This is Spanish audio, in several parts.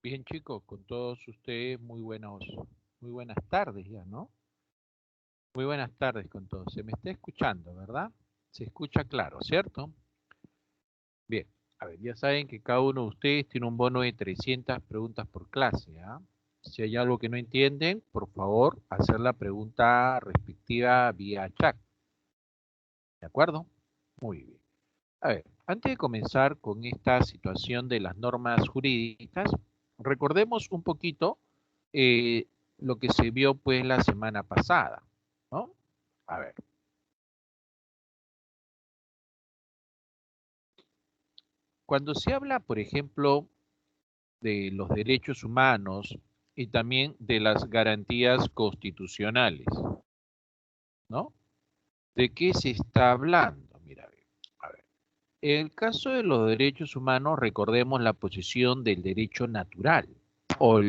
Bien, chicos, con todos ustedes, muy buenas tardes ya, ¿no? Muy buenas tardes con todos. Se me está escuchando, ¿verdad? Se escucha claro, ¿cierto? Bien, a ver, ya saben que cada uno de ustedes tiene un bono de 300 preguntas por clase, ¿ah? Si hay algo que no entienden, por favor, hacer la pregunta respectiva vía chat. ¿De acuerdo? Muy bien. A ver, antes de comenzar con esta situación de las normas jurídicas, recordemos un poquito eh, lo que se vio pues la semana pasada, ¿no? A ver, cuando se habla, por ejemplo, de los derechos humanos y también de las garantías constitucionales, ¿no? ¿De qué se está hablando? Mira, a ver. En el caso de los derechos humanos, recordemos la posición del derecho natural, o,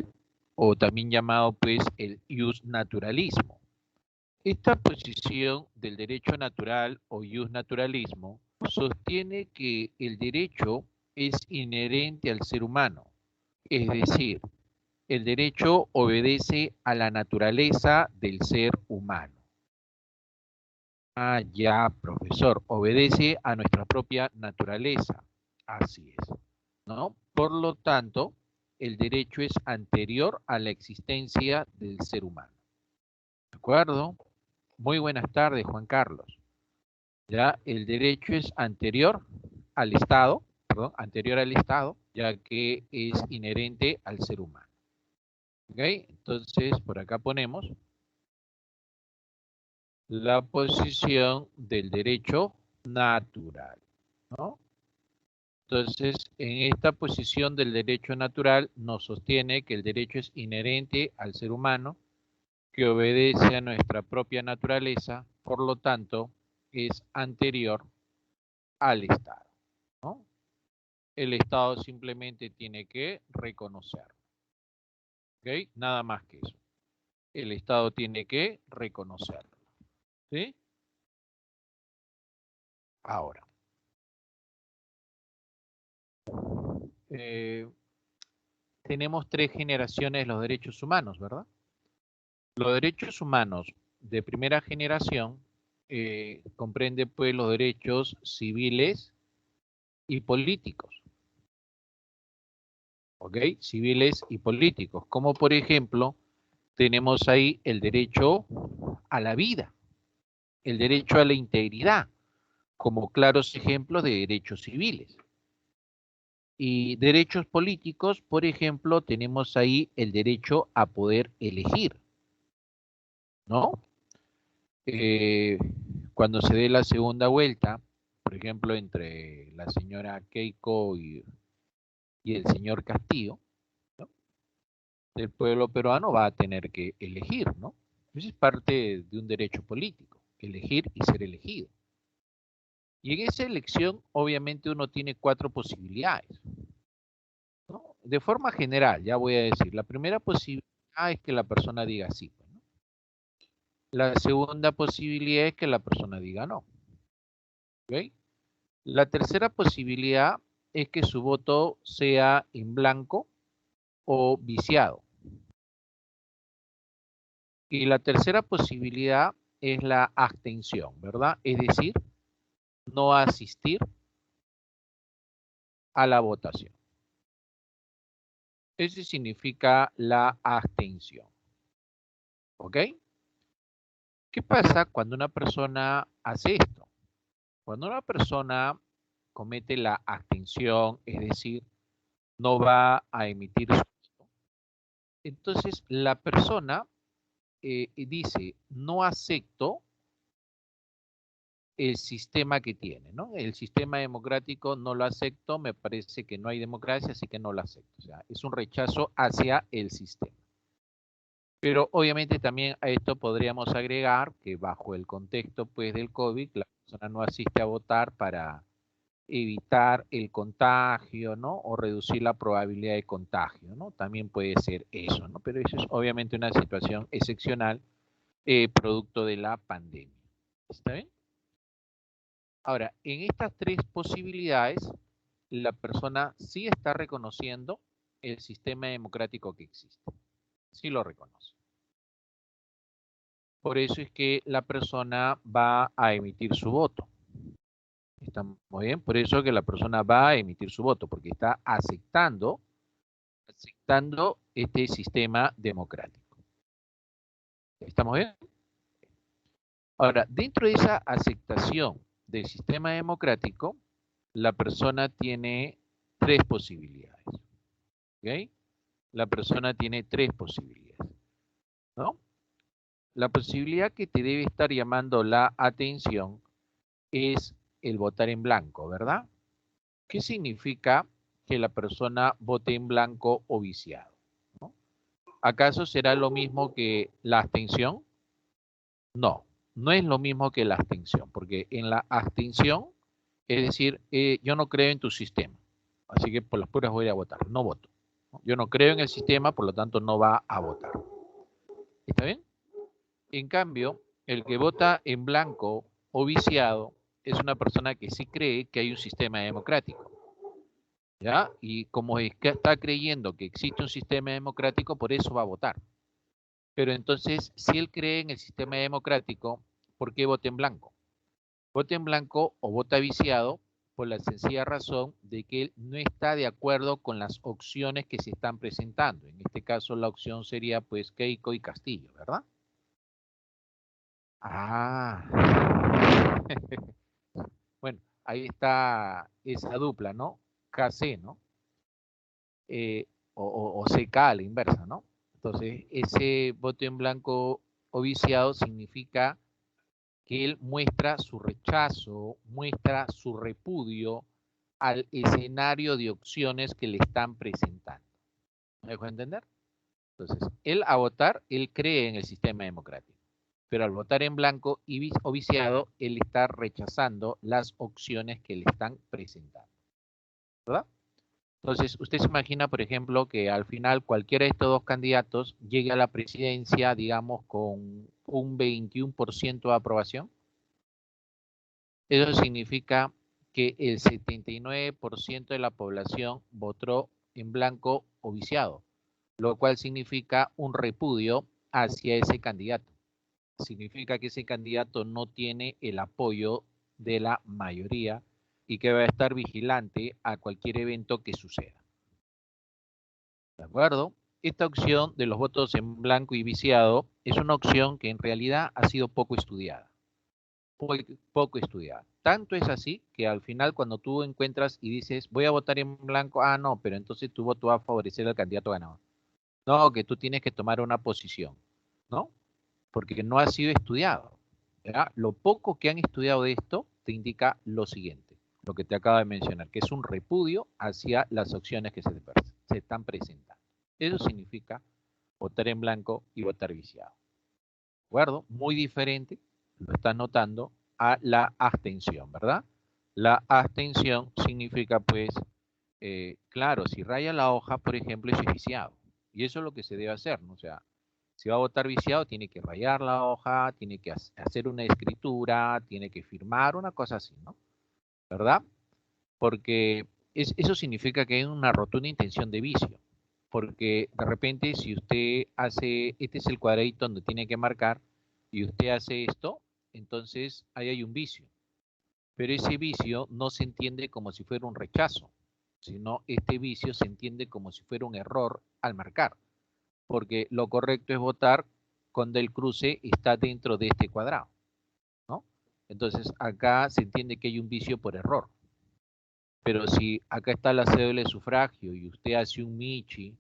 o también llamado pues el naturalismo. Esta posición del derecho natural o naturalismo sostiene que el derecho es inherente al ser humano, es decir, el derecho obedece a la naturaleza del ser humano. Ah, ya, profesor, obedece a nuestra propia naturaleza. Así es, ¿no? Por lo tanto, el derecho es anterior a la existencia del ser humano. ¿De acuerdo? Muy buenas tardes, Juan Carlos. Ya, el derecho es anterior al Estado, perdón, anterior al Estado, ya que es inherente al ser humano. ¿Ok? Entonces, por acá ponemos la posición del derecho natural, ¿no? Entonces, en esta posición del derecho natural nos sostiene que el derecho es inherente al ser humano, que obedece a nuestra propia naturaleza, por lo tanto, es anterior al Estado, ¿no? El Estado simplemente tiene que reconocerlo, ¿ok? Nada más que eso. El Estado tiene que reconocerlo, ¿sí? Ahora, eh, tenemos tres generaciones de los derechos humanos, ¿verdad? Los derechos humanos de primera generación comprende pues los derechos civiles y políticos, ¿ok? Civiles y políticos, como por ejemplo tenemos ahí el derecho a la vida, el derecho a la integridad, como claros ejemplos de derechos civiles. Y derechos políticos, por ejemplo, tenemos ahí el derecho a poder elegir, ¿no? Eh, Cuando se dé la segunda vuelta, por ejemplo, entre la señora Keiko y el señor Castillo, ¿no? El pueblo peruano va a tener que elegir, ¿no? Eso es parte de un derecho político, elegir y ser elegido. Y en esa elección, obviamente, uno tiene cuatro posibilidades, ¿no? De forma general, ya voy a decir, la primera posibilidad es que la persona diga sí, ¿no? La segunda posibilidad es que la persona diga no, ¿ok? La tercera posibilidad es que su voto sea en blanco o viciado. Y la tercera posibilidad es la abstención, ¿verdad? Es decir, no asistir a la votación. Eso significa la abstención. ¿Ok? ¿Qué pasa cuando una persona hace esto? Cuando una persona comete la abstención, es decir, no va a emitir su voto, entonces la persona dice, no acepto el sistema que tiene, ¿no? El sistema democrático no lo acepto, me parece que no hay democracia, así que no lo acepto. O sea, es un rechazo hacia el sistema. Pero obviamente también a esto podríamos agregar que bajo el contexto pues del COVID, la persona no asiste a votar para evitar el contagio, ¿no? O reducir la probabilidad de contagio, ¿no? También puede ser eso, ¿no? Pero eso es obviamente una situación excepcional producto de la pandemia. ¿Está bien? Ahora, en estas tres posibilidades, la persona sí está reconociendo el sistema democrático que existe. Sí lo reconoce. Por eso es que la persona va a emitir su voto. ¿Está muy bien? Por eso que la persona va a emitir su voto, porque está aceptando este sistema democrático. ¿Estamos bien? Ahora, dentro de esa aceptación del sistema democrático, la persona tiene tres posibilidades. ¿Ok? La persona tiene tres posibilidades, ¿no? La posibilidad que te debe estar llamando la atención es el votar en blanco, ¿verdad? ¿Qué significa que la persona vote en blanco o viciado? ¿No? ¿Acaso será lo mismo que la abstención? No, no es lo mismo que la abstención, porque en la abstención, es decir, yo no creo en tu sistema, así que por las puras voy a votar, no voto. ¿No? Yo no creo en el sistema, por lo tanto no va a votar. ¿Está bien? En cambio, el que vota en blanco o viciado es una persona que sí cree que hay un sistema democrático. ¿Ya? Y como es que está creyendo que existe un sistema democrático, por eso va a votar. Pero entonces, si él cree en el sistema democrático, ¿por qué vota en blanco? Vota en blanco o vota viciado por la sencilla razón de que él no está de acuerdo con las opciones que se están presentando. En este caso, la opción sería pues Keiko y Castillo, ¿verdad? Ah, bueno, ahí está esa dupla, ¿no? KC, ¿no? Eh, o CK a la inversa, ¿no? Entonces, ese voto en blanco o viciado significa que él muestra su rechazo, muestra su repudio al escenario de opciones que le están presentando. ¿Me dejo entender? Entonces, él a votar, él cree en el sistema democrático, pero al votar en blanco o viciado, él está rechazando las opciones que le están presentando, ¿verdad? Entonces, usted se imagina, por ejemplo, que al final cualquiera de estos dos candidatos llegue a la presidencia, digamos, con un 21% de aprobación. Eso significa que el 79% de la población votó en blanco o viciado, lo cual significa un repudio hacia ese candidato. Significa que ese candidato no tiene el apoyo de la mayoría y que va a estar vigilante a cualquier evento que suceda. ¿De acuerdo? Esta opción de los votos en blanco y viciado es una opción que en realidad ha sido poco estudiada. Poco estudiada. Tanto es así que al final cuando tú encuentras y dices, voy a votar en blanco, ah, no, pero entonces tu voto va a favorecer al candidato ganador. No, que tú tienes que tomar una posición, ¿no? Porque no ha sido estudiado. ¿Ya? Lo poco que han estudiado de esto te indica lo siguiente, lo que te acabo de mencionar, que es un repudio hacia las opciones que se están presentando. Eso significa votar en blanco y votar viciado. ¿De acuerdo? Muy diferente, lo estás notando, a la abstención, ¿verdad? La abstención significa, pues, claro, si raya la hoja, por ejemplo, es viciado. Y eso es lo que se debe hacer, ¿no? O sea, si va a votar viciado, tiene que rayar la hoja, tiene que hacer una escritura, tiene que firmar, una cosa así, ¿no? ¿Verdad? Porque eso significa que hay una rotunda intención de vicio. Porque de repente, si usted hace, este es el cuadradito donde tiene que marcar, y usted hace esto, entonces ahí hay un vicio. Pero ese vicio no se entiende como si fuera un rechazo, sino este vicio se entiende como si fuera un error al marcar. Porque lo correcto es votar cuando el cruce está dentro de este cuadrado, ¿no? Entonces acá se entiende que hay un vicio por error. Pero si acá está la cédula de sufragio y usted hace un michi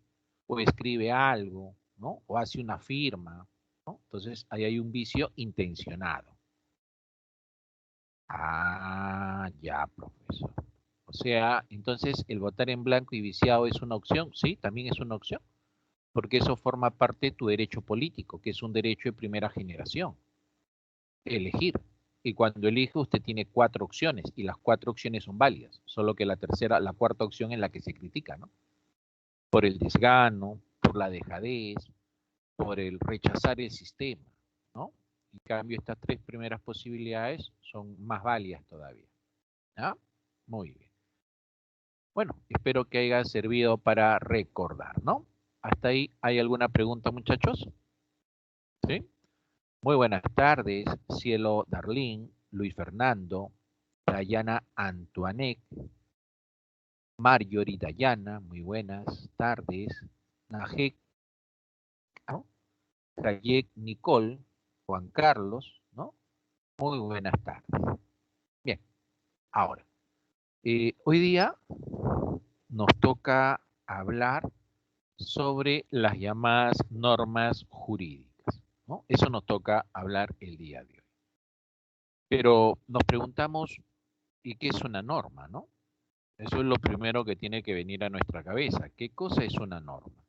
o escribe algo, ¿no? O hace una firma, ¿no? Entonces ahí hay un vicio intencionado. Ah, ya, profesor. O sea, entonces el votar en blanco y viciado es una opción, sí, también es una opción, porque eso forma parte de tu derecho político, que es un derecho de primera generación, elegir. Y cuando elige usted tiene cuatro opciones y las cuatro opciones son válidas, solo que la tercera, la cuarta opción es la que se critica, ¿no? Por el desgano, por la dejadez, por el rechazar el sistema, ¿no? En cambio, estas tres primeras posibilidades son más válidas todavía, ¿ya? Muy bien. Bueno, espero que haya servido para recordar, ¿no? ¿Hasta ahí hay alguna pregunta, muchachos? ¿Sí? Muy buenas tardes, Cielo Darlín, Luis Fernando, Dayana Antoinette, Marjorie Dayana, muy buenas tardes, Najek, ¿no? Hayek Nicole, Juan Carlos, ¿no? Muy buenas tardes. Bien, ahora, hoy día nos toca hablar sobre las llamadas normas jurídicas, ¿no? Eso nos toca hablar el día de hoy. Pero nos preguntamos, ¿y qué es una norma, no? Eso es lo primero que tiene que venir a nuestra cabeza. ¿Qué cosa es una norma?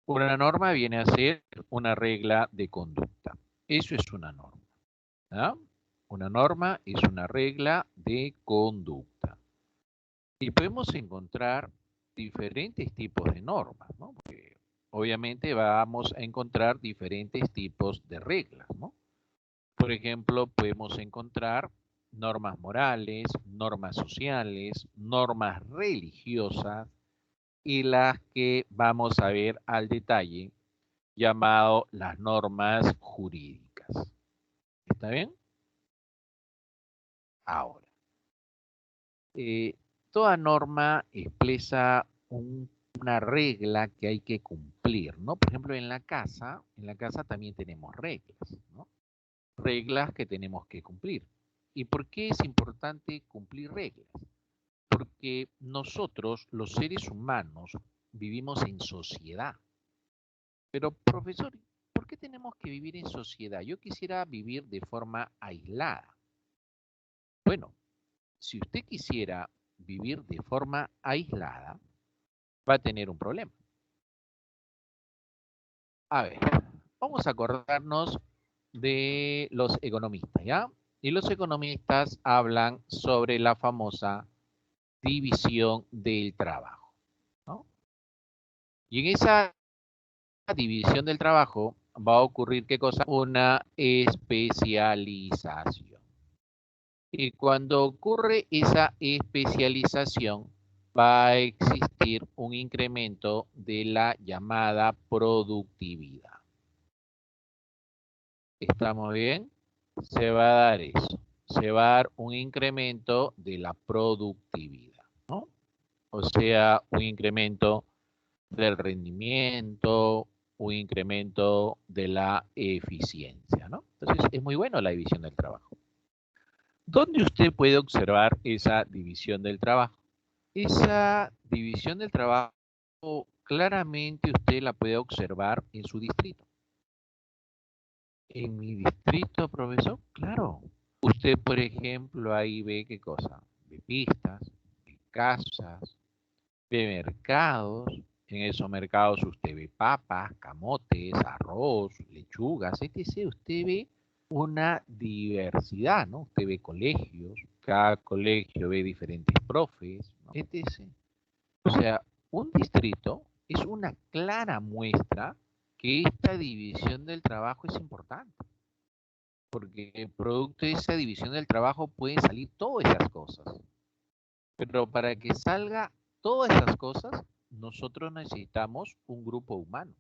Una norma viene a ser una regla de conducta. Eso es una norma, ¿ah? Una norma es una regla de conducta. Y podemos encontrar diferentes tipos de normas, ¿no? Porque obviamente vamos a encontrar diferentes tipos de reglas, ¿no? Por ejemplo, podemos encontrar normas morales, normas sociales, normas religiosas y las que vamos a ver al detalle, llamado las normas jurídicas. ¿Está bien? Ahora, eh, toda norma expresa una regla que hay que cumplir, ¿no? Por ejemplo, en la casa también tenemos reglas, ¿no? Reglas que tenemos que cumplir. ¿Y por qué es importante cumplir reglas? Porque nosotros, los seres humanos, vivimos en sociedad. Pero, profesor, ¿por qué tenemos que vivir en sociedad? Yo quisiera vivir de forma aislada. Bueno, si usted quisiera vivir de forma aislada, va a tener un problema. A ver, vamos a acordarnos de los economistas, ¿ya? Y los economistas hablan sobre la famosa división del trabajo, ¿no? Y en esa división del trabajo va a ocurrir, ¿qué cosa? Una especialización. Y cuando ocurre esa especialización, va a existir un incremento de la llamada productividad. ¿Estamos bien? Se va a dar eso. Se va a dar un incremento de la productividad, ¿no? O sea, un incremento del rendimiento, un incremento de la eficiencia, ¿no? Entonces, es muy bueno la división del trabajo. ¿Dónde usted puede observar esa división del trabajo? Esa división del trabajo claramente usted la puede observar en su distrito. En mi distrito, profesor, claro. Usted, por ejemplo, ahí ve qué cosa, ve pistas, ve casas, ve mercados. En esos mercados usted ve papas, camotes, arroz, lechugas, etc. Usted ve una diversidad, ¿no? Usted ve colegios, cada colegio ve diferentes profes, ¿no? etc. O sea, un distrito es una clara muestra que esta división del trabajo es importante, porque producto de esa división del trabajo pueden salir todas esas cosas. Pero para que salga todas esas cosas, nosotros necesitamos un grupo humano.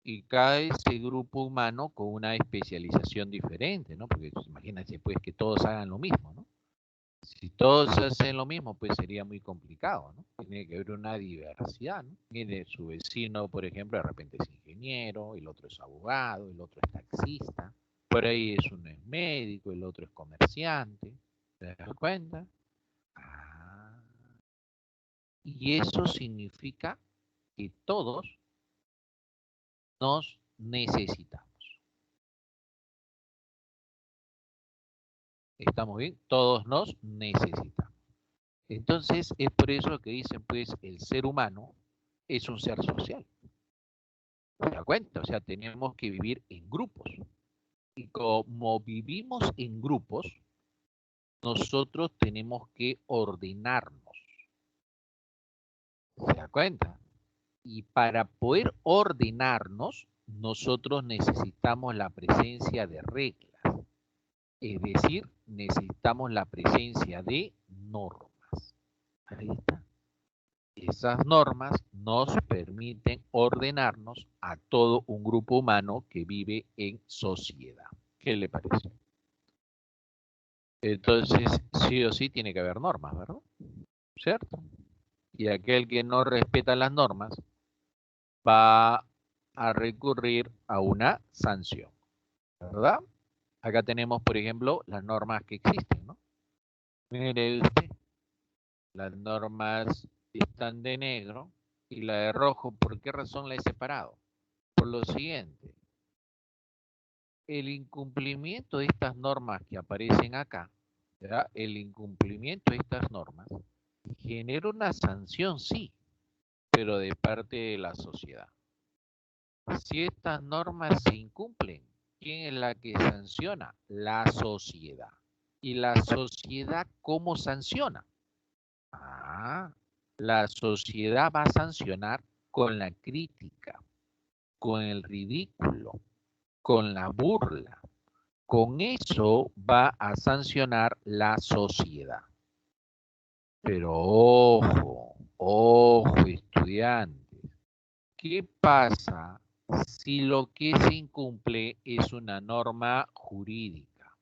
Y cada ese grupo humano con una especialización diferente, ¿no? Porque pues, imagínense pues que todos hagan lo mismo, ¿no? Si todos hacen lo mismo, pues sería muy complicado, ¿no? Tiene que haber una diversidad, ¿no? Mire, su vecino, por ejemplo, de repente es ingeniero, el otro es abogado, el otro es taxista, por ahí es uno es médico, el otro es comerciante, ¿te das cuenta? Ah, y eso significa que todos nos necesitamos. ¿Estamos bien? Todos nos necesitamos. Entonces, es por eso que dicen, pues, el ser humano es un ser social. ¿Se da cuenta? O sea, tenemos que vivir en grupos. Y como vivimos en grupos, nosotros tenemos que ordenarnos. ¿Se da cuenta? Y para poder ordenarnos, nosotros necesitamos la presencia de reglas. Es decir, necesitamos la presencia de normas. Ahí está. Esas normas nos permiten ordenarnos a todo un grupo humano que vive en sociedad. ¿Qué le parece? Entonces, sí o sí tiene que haber normas, ¿verdad? ¿Cierto? Y aquel que no respeta las normas va a recurrir a una sanción, ¿verdad? Acá tenemos, por ejemplo, las normas que existen, ¿no? Mire usted, las normas están de negro y la de rojo, ¿por qué razón la he separado? Por lo siguiente, el incumplimiento de estas normas que aparecen acá, ¿verdad? El incumplimiento de estas normas genera una sanción, sí, pero de parte de la sociedad. Si estas normas se incumplen, ¿quién es la que sanciona? La sociedad. ¿Y la sociedad cómo sanciona? Ah, la sociedad va a sancionar con la crítica, con el ridículo, con la burla. Con eso va a sancionar la sociedad. Pero ojo, estudiantes, ¿qué pasa si lo que se incumple es una norma jurídica?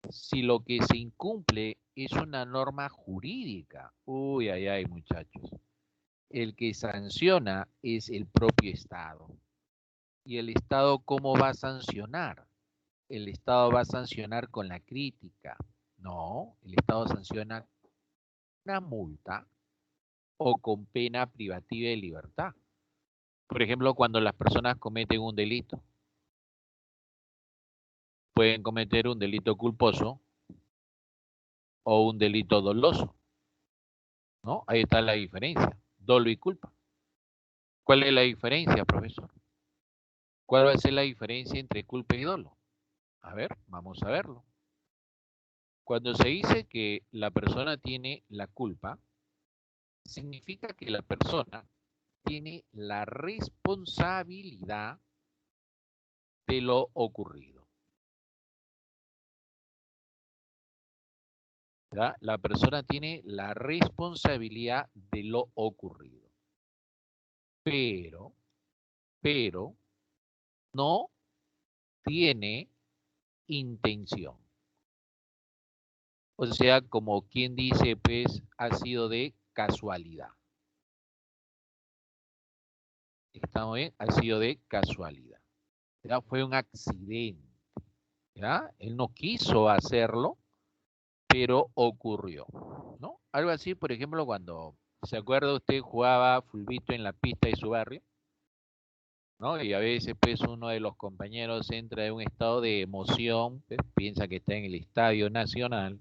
Si lo que se incumple es una norma jurídica, uy, ay, ay, muchachos, el que sanciona es el propio Estado. ¿Y el Estado cómo va a sancionar? El Estado va a sancionar con la crítica. No, el Estado sanciona una multa o con pena privativa de libertad. Por ejemplo, cuando las personas cometen un delito, pueden cometer un delito culposo o un delito doloso, ¿no? Ahí está la diferencia, dolo y culpa. ¿Cuál es la diferencia, profesor? ¿Cuál va a ser la diferencia entre culpa y dolo? A ver, vamos a verlo. Cuando se dice que la persona tiene la culpa, significa que la persona tiene la responsabilidad de lo ocurrido. ¿Ya? La persona tiene la responsabilidad de lo ocurrido. Pero no tiene intención. O sea, como quien dice, pues ha sido de casualidad. ¿Estamos bien? Ha sido de casualidad. ¿Ya? Fue un accidente. ¿Ya? Él no quiso hacerlo, pero ocurrió, ¿no? Algo así, por ejemplo, cuando se acuerda usted jugaba fulbito en la pista de su barrio, ¿no? Y a veces pues uno de los compañeros entra en un estado de emoción, pues, piensa que está en el Estadio Nacional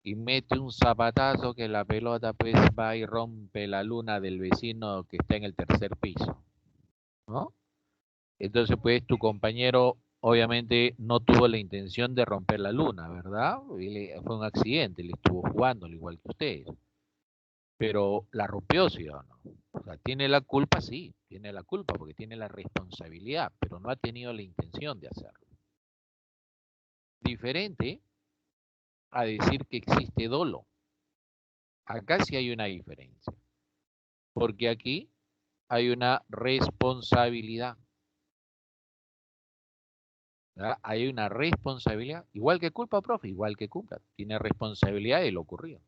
y mete un zapatazo que la pelota pues va y rompe la luna del vecino que está en el tercer piso, ¿no? Entonces pues tu compañero obviamente no tuvo la intención de romper la luna, ¿verdad? Fue un accidente, le estuvo jugando al igual que ustedes. Pero la rompió, ¿sí o no? O sea, tiene la culpa, sí, tiene la culpa porque tiene la responsabilidad, pero no ha tenido la intención de hacerlo. Diferente a decir que existe dolo. Acá sí hay una diferencia, porque aquí hay una responsabilidad. ¿Verdad? Hay una responsabilidad, igual que culpa, profe, igual que culpa, tiene responsabilidad de lo ocurrido.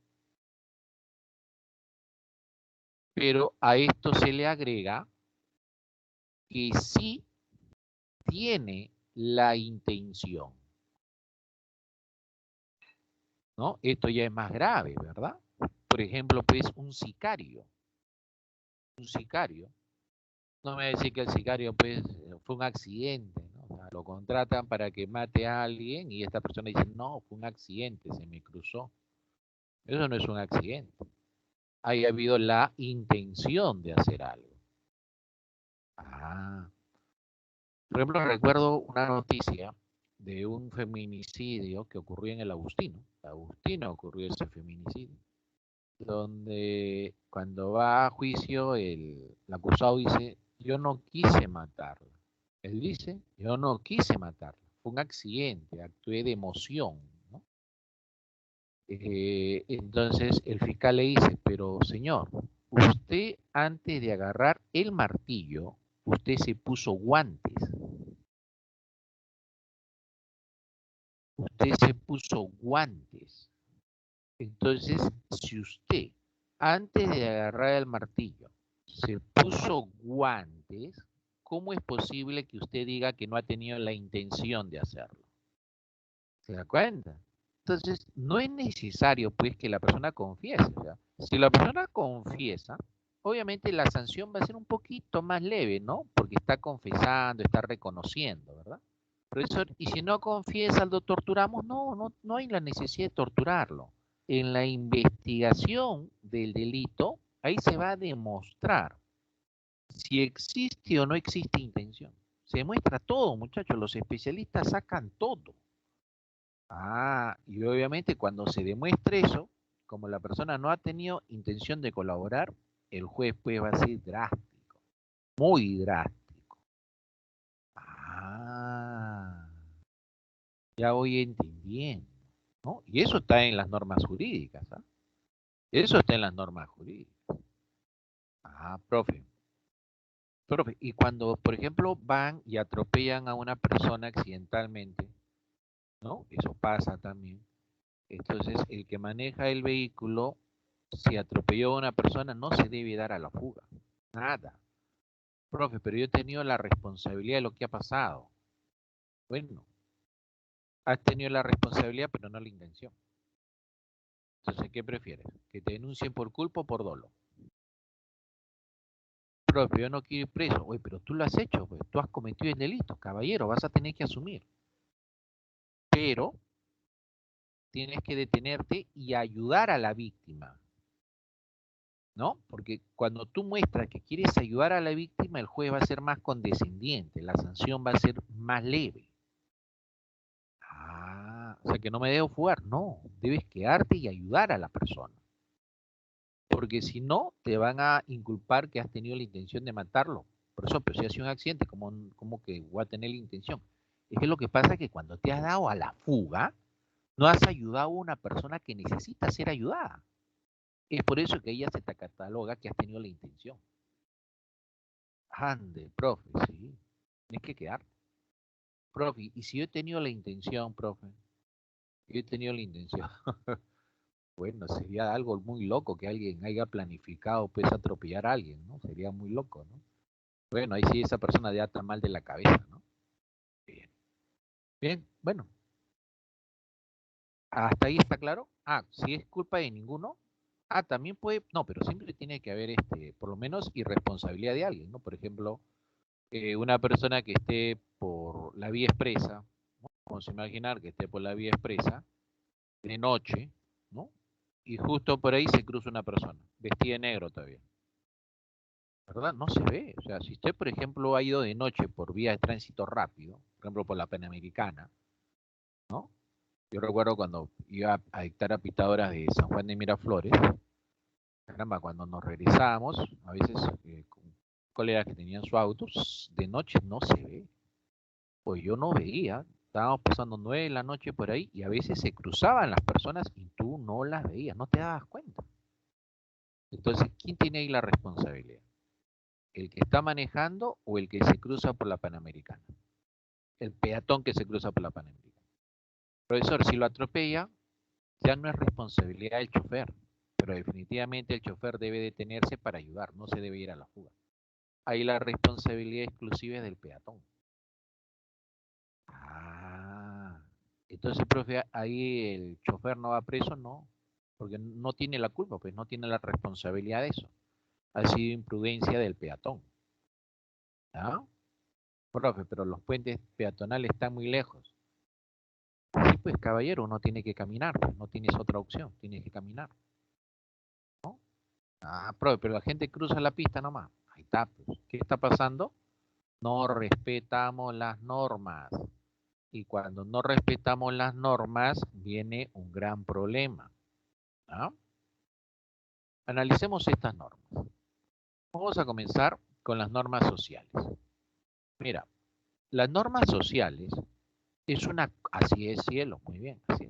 Pero a esto se le agrega que sí tiene la intención, ¿no? Esto ya es más grave, ¿verdad? Por ejemplo, pues un sicario, no me va a decir que el sicario pues fue un accidente, ¿no? O sea, lo contratan para que mate a alguien y esta persona dice, no, fue un accidente, se me cruzó. Eso no es un accidente. Haya habido la intención de hacer algo. Ah, por ejemplo, recuerdo una noticia de un feminicidio que ocurrió en el Agustino. Agustino ocurrió ese feminicidio, donde cuando va a juicio el acusado dice, yo no quise matarla. Él dice, yo no quise matarla, fue un accidente, actué de emoción, ¿no? Entonces el fiscal le dice, pero señor, Usted, antes de agarrar el martillo, usted se puso guantes. Usted se puso guantes. Entonces, si usted, antes de agarrar el martillo, se puso guantes, ¿cómo es posible que usted diga que no ha tenido la intención de hacerlo? ¿Se da cuenta? Entonces, no es necesario, pues, que la persona confiese. O sea, si la persona confiesa, obviamente la sanción va a ser un poquito más leve, ¿no? Porque está confesando, está reconociendo, ¿verdad? Profesor, y si no confiesa, lo torturamos. No hay la necesidad de torturarlo. En la investigación del delito, ahí se va a demostrar si existe o no existe intención. Se demuestra todo, muchachos. Los especialistas sacan todo. Y obviamente cuando se demuestre eso, como la persona no ha tenido intención de colaborar, el juez pues va a ser drástico, muy drástico. Ah, ya voy entendiendo, ¿no? Y eso está en las normas jurídicas, ¿ah? Eso está en las normas jurídicas. Profe. Profe, y cuando, por ejemplo, van y atropellan a una persona accidentalmente, ¿no? Eso pasa también. Entonces, el que maneja el vehículo, si atropelló a una persona, no se debe dar a la fuga. Nada. Profe, pero yo he tenido la responsabilidad de lo que ha pasado. Bueno, has tenido la responsabilidad, pero no la intención. Entonces, ¿qué prefieres? ¿Que te denuncien por culpa o por dolo? Profe, yo no quiero ir preso. Oye, pero tú lo has hecho, pues tú has cometido el delito, caballero, vas a tener que asumir. Pero tienes que detenerte y ayudar a la víctima, ¿no? Porque cuando tú muestras que quieres ayudar a la víctima, el juez va a ser más condescendiente, la sanción va a ser más leve. O sea que no me debo fugar, no, debes quedarte y ayudar a la persona. Porque si no, te van a inculpar que has tenido la intención de matarlo. Por eso, pero si ha sido un accidente, ¿cómo que voy a tener la intención? Es que lo que pasa es que cuando te has dado a la fuga, no has ayudado a una persona que necesita ser ayudada. Es por eso que ella se te cataloga que has tenido la intención. Ande, profe, sí. Tienes que quedar. Profe, y si yo he tenido la intención, profe, yo he tenido la intención. Bueno, sería algo muy loco que alguien haya planificado, pues, atropellar a alguien, ¿no? Sería muy loco, ¿no? Bueno, ahí sí esa persona ya está mal de la cabeza, ¿no? Bien. Bien, bueno, hasta ahí está claro. Si es culpa de ninguno. También puede, no, pero siempre tiene que haber, por lo menos, irresponsabilidad de alguien, ¿no? Por ejemplo, una persona que esté por la vía expresa, ¿no? Vamos a imaginar que esté por la vía expresa de noche, ¿no? Y justo por ahí se cruza una persona, vestida de negro todavía, ¿verdad? No se ve. O sea, si usted, por ejemplo, ha ido de noche por vía de tránsito rápido, por ejemplo, por la Panamericana, ¿no? Yo recuerdo cuando iba a dictar a pitadoras de San Juan de Miraflores, caramba, cuando nos regresábamos, a veces con colegas que tenían su auto, de noche no se ve. Pues yo no veía, estábamos pasando 9 de la noche por ahí y a veces se cruzaban las personas y tú no las veías, no te dabas cuenta. Entonces, ¿quién tiene ahí la responsabilidad? ¿El que está manejando o el que se cruza por la Panamericana? El peatón que se cruza por la Panamericana. Profesor, si lo atropella, ya no es responsabilidad del chofer, pero definitivamente el chofer debe detenerse para ayudar, no se debe ir a la fuga. Ahí la responsabilidad exclusiva es del peatón. Ah, entonces, profe, ahí el chofer no va preso, no, porque no tiene la culpa, pues no tiene la responsabilidad de eso. Ha sido imprudencia del peatón. ¿Ah? Profe, pero los puentes peatonales están muy lejos. Sí, pues caballero, uno tiene que caminar, pues no tienes otra opción, tienes que caminar. ¿No? Profe, pero la gente cruza la pista nomás. Ahí está, pues. ¿Qué está pasando? No respetamos las normas. Y cuando no respetamos las normas, viene un gran problema. ¿Ah? Analicemos estas normas. Vamos a comenzar con las normas sociales. Mira, las normas sociales es una, así es cielo, muy bien, así es.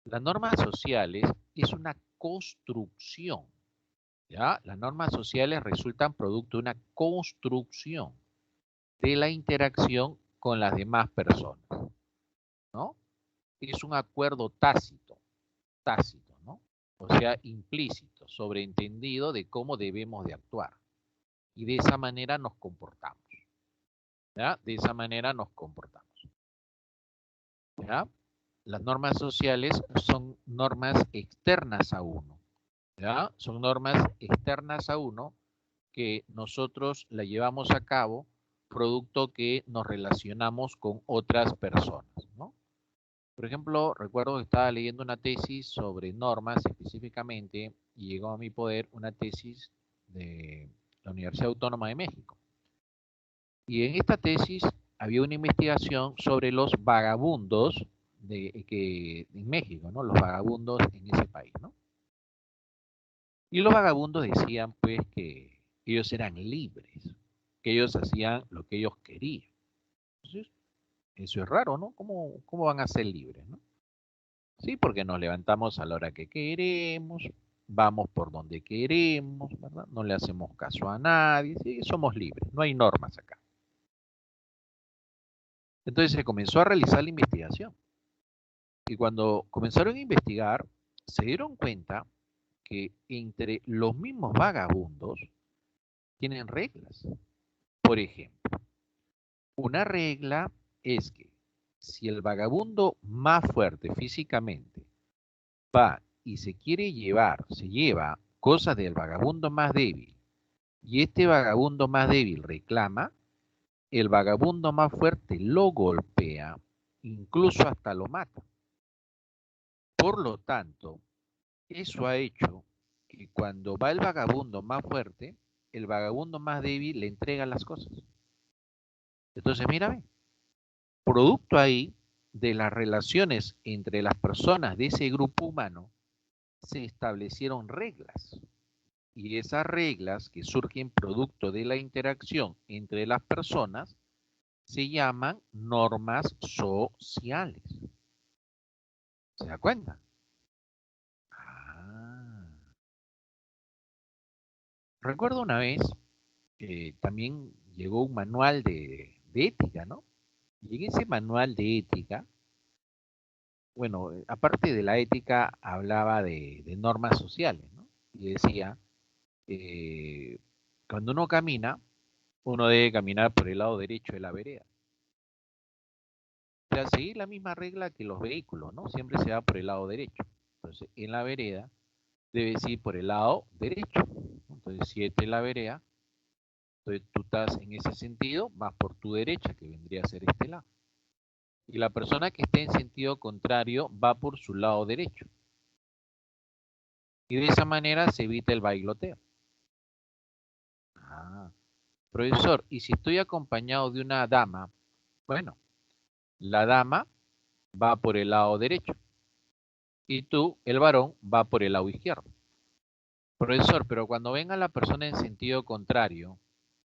Las normas sociales es una construcción, ¿Ya? Las normas sociales resultan producto de una construcción de la interacción con las demás personas, ¿no? Es un acuerdo tácito, ¿no? O sea, implícito, sobreentendido de cómo debemos de actuar. Y de esa manera nos comportamos, ¿ya? De esa manera nos comportamos, ¿ya? Las normas sociales son normas externas a uno, ¿ya? Son normas externas a uno que nosotros la llevamos a cabo producto que nos relacionamos con otras personas, ¿no? Por ejemplo, recuerdo que estaba leyendo una tesis sobre normas específicamente y llegó a mi poder una tesis de la Universidad Autónoma de México. Y en esta tesis había una investigación sobre los vagabundos en México, ¿no? Los vagabundos en ese país, ¿no? Y los vagabundos decían, pues, que ellos eran libres, que ellos hacían lo que ellos querían. Entonces, eso es raro, ¿no? ¿Cómo van a ser libres, no? Sí, porque nos levantamos a la hora que queremos, vamos por donde queremos, ¿verdad? No le hacemos caso a nadie, sí, somos libres, no hay normas acá. Entonces se comenzó a realizar la investigación. Y cuando comenzaron a investigar, se dieron cuenta que entre los mismos vagabundos tienen reglas. Por ejemplo, una regla es que si el vagabundo más fuerte físicamente va y se lleva cosas del vagabundo más débil, y este vagabundo más débil reclama, el vagabundo más fuerte lo golpea, incluso hasta lo mata. Por lo tanto, eso ha hecho que cuando va el vagabundo más fuerte, el vagabundo más débil le entrega las cosas. Entonces, mírame, producto ahí de las relaciones entre las personas de ese grupo humano, se establecieron reglas. Y esas reglas que surgen producto de la interacción entre las personas se llaman normas sociales. ¿Se da cuenta? Ah. Recuerdo una vez que también llegó un manual de ética, ¿no? Y en ese manual de ética, bueno, aparte de la ética, hablaba de normas sociales, ¿no? Y decía, eh, cuando uno camina, uno debe caminar por el lado derecho de la vereda. O sea, seguir la misma regla que los vehículos, ¿no? Siempre se va por el lado derecho. Entonces, en la vereda, debes ir por el lado derecho. Entonces, si esta es la vereda, entonces tú estás en ese sentido, vas por tu derecha, que vendría a ser este lado. Y la persona que esté en sentido contrario va por su lado derecho. Y de esa manera se evita el bailoteo. Ah, profesor, y si estoy acompañado de una dama, bueno, la dama va por el lado derecho y tú, el varón, va por el lado izquierdo. Profesor, pero cuando venga la persona en sentido contrario,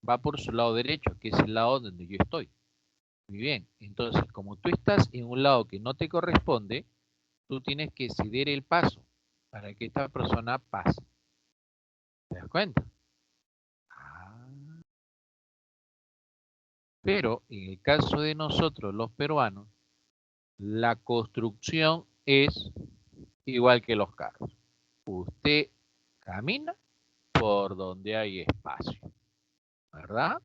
va por su lado derecho, que es el lado donde yo estoy. Muy bien, entonces, como tú estás en un lado que no te corresponde, tú tienes que ceder el paso para que esta persona pase. ¿Te das cuenta? Ah. Pero en el caso de nosotros, los peruanos, la construcción es igual que los carros. Usted camina por donde hay espacio, ¿verdad?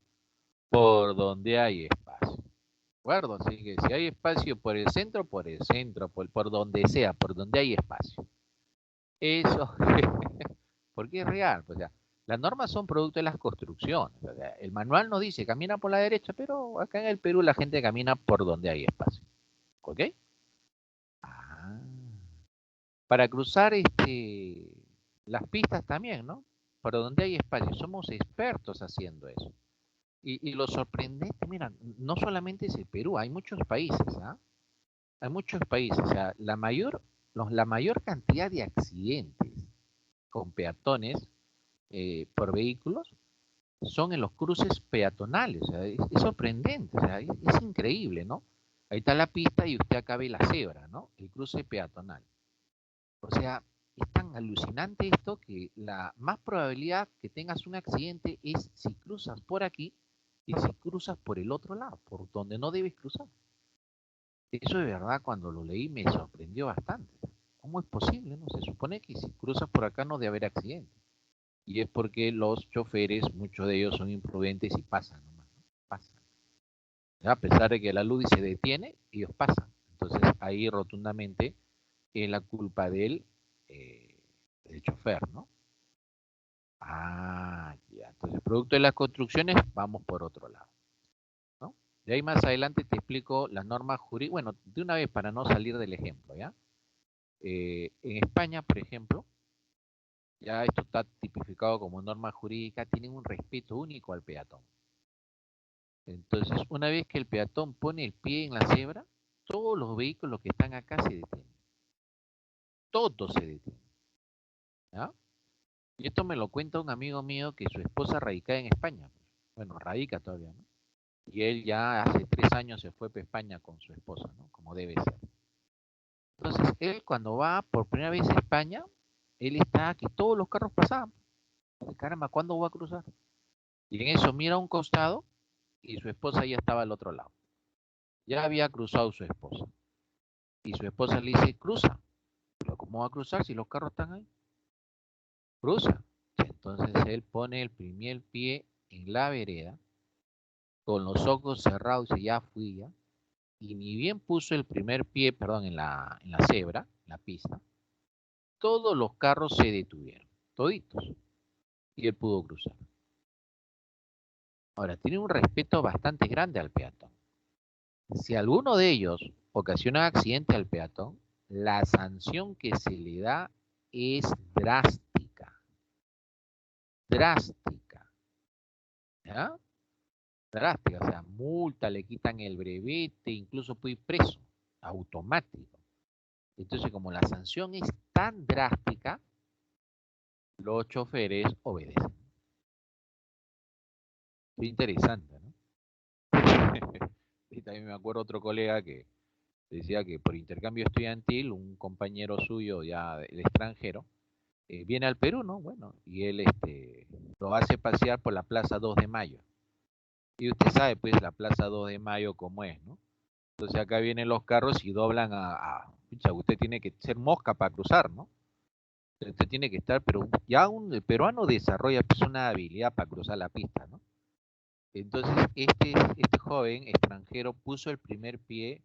Por donde hay espacio. ¿De acuerdo? Así que si hay espacio por el centro, por donde sea, por donde hay espacio. Eso, porque es real. O sea, las normas son producto de las construcciones. O sea, el manual nos dice camina por la derecha, pero acá en el Perú la gente camina por donde hay espacio. ¿Ok? Ah. Para cruzar las pistas también, ¿no? Por donde hay espacio. Somos expertos haciendo eso. Y lo sorprendente, mira, no solamente es el Perú, hay muchos países, ¿ah? Hay muchos países, o sea, la mayor cantidad de accidentes con peatones por vehículos son en los cruces peatonales, o sea, es sorprendente, o sea, es increíble, ¿no? Ahí está la pista y usted acá ve la cebra, ¿no? El cruce peatonal. O sea, es tan alucinante esto que la más probabilidad que tengas un accidente es si cruzas por aquí y si cruzas por el otro lado, por donde no debes cruzar. Eso de verdad cuando lo leí me sorprendió bastante. ¿Cómo es posible? No se supone que si cruzas por acá no debe haber accidente. Y es porque los choferes, muchos de ellos son imprudentes y pasan nomás, ¿no? Pasan. A pesar de que la luz se detiene, ellos pasan. Entonces ahí rotundamente es la culpa del chofer, ¿no? Ah, ya. Entonces, producto de las construcciones, vamos por otro lado, ¿no? De ahí más adelante te explico las normas jurídicas. Bueno, de una vez para no salir del ejemplo, ¿ya? En España, por ejemplo, ya esto está tipificado como norma jurídica, tienen un respeto único al peatón. Entonces, una vez que el peatón pone el pie en la cebra, todos los vehículos que están acá se detienen. Todos se detienen, ¿ya? Y esto me lo cuenta un amigo mío que su esposa radica en España. Bueno, radica todavía, ¿no? Y él ya hace 3 años se fue para España con su esposa, ¿no? Como debe ser. Entonces, él cuando va por primera vez a España, él está aquí, todos los carros pasaban. Caramba, ¿cuándo va a cruzar? Y en eso mira a un costado y su esposa ya estaba al otro lado. Ya había cruzado su esposa. Y su esposa le dice, cruza. Pero ¿cómo va a cruzar si los carros están ahí? Cruza. Entonces él pone el primer pie en la vereda, con los ojos cerrados y ya fui ya. Y ni bien puso el primer pie, perdón, en la cebra, en la pista, todos los carros se detuvieron, toditos, y él pudo cruzar. Ahora, tiene un respeto bastante grande al peatón. Si alguno de ellos ocasiona accidente al peatón, la sanción que se le da es drástica, drástica, ¿ya? Drástica, o sea, multa, le quitan el brevete, incluso puede ir preso, automático. Entonces, como la sanción es tan drástica, los choferes obedecen. Es interesante, ¿no? Y también me acuerdo otro colega que decía que por intercambio estudiantil, un compañero suyo ya del extranjero, viene al Perú, ¿no? Bueno, y él lo hace pasear por la Plaza 2 de Mayo. Y usted sabe, pues, la Plaza 2 de Mayo cómo es, ¿no? Entonces acá vienen los carros y doblan pucha, usted tiene que ser mosca para cruzar, ¿no? Usted tiene que estar, pero ya el peruano desarrolla pues, una habilidad para cruzar la pista, ¿no? Entonces este joven extranjero puso el primer pie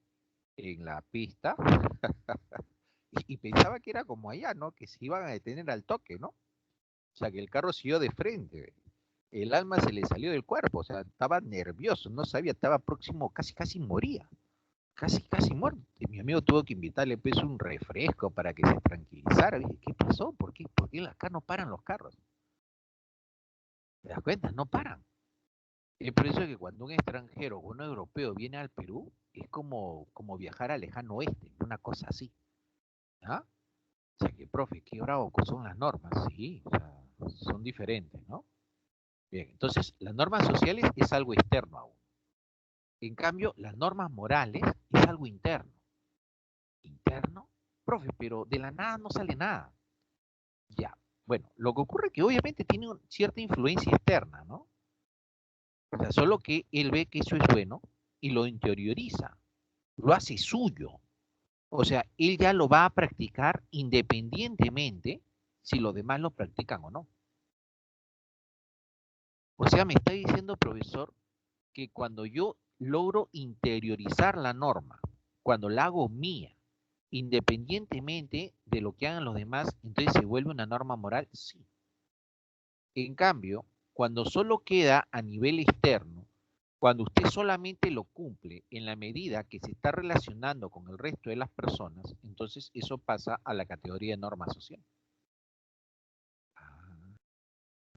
en la pista y pensaba que era como allá, ¿no? Que se iban a detener al toque, ¿no? O sea, que el carro siguió de frente. El alma se le salió del cuerpo, o sea, estaba nervioso, no sabía, estaba próximo, casi, casi moría. Casi, casi muerto. Y mi amigo tuvo que invitarle pues un refresco para que se tranquilizara. Dije, ¿qué pasó? ¿Por qué acá no paran los carros? ¿Te das cuenta? No paran. Es por eso que cuando un extranjero o un europeo viene al Perú, es como viajar al lejano oeste, una cosa así. ¿Ah? O sea que, profe, qué bravo son las normas. Sí, o sea, son diferentes, ¿no? Bien, entonces, las normas sociales es algo externo aún. En cambio, las normas morales es algo interno. ¿Interno? Profe, pero de la nada no sale nada. Ya, bueno, lo que ocurre es que obviamente tiene cierta influencia externa, ¿no? O sea, solo que él ve que eso es bueno y lo interioriza, lo hace suyo. O sea, él ya lo va a practicar independientemente si los demás lo practican o no. O sea, me está diciendo, profesor, que cuando yo logro interiorizar la norma, cuando la hago mía, independientemente de lo que hagan los demás, entonces se vuelve una norma moral, sí. En cambio, cuando solo queda a nivel externo, cuando usted solamente lo cumple en la medida que se está relacionando con el resto de las personas, entonces eso pasa a la categoría de norma social.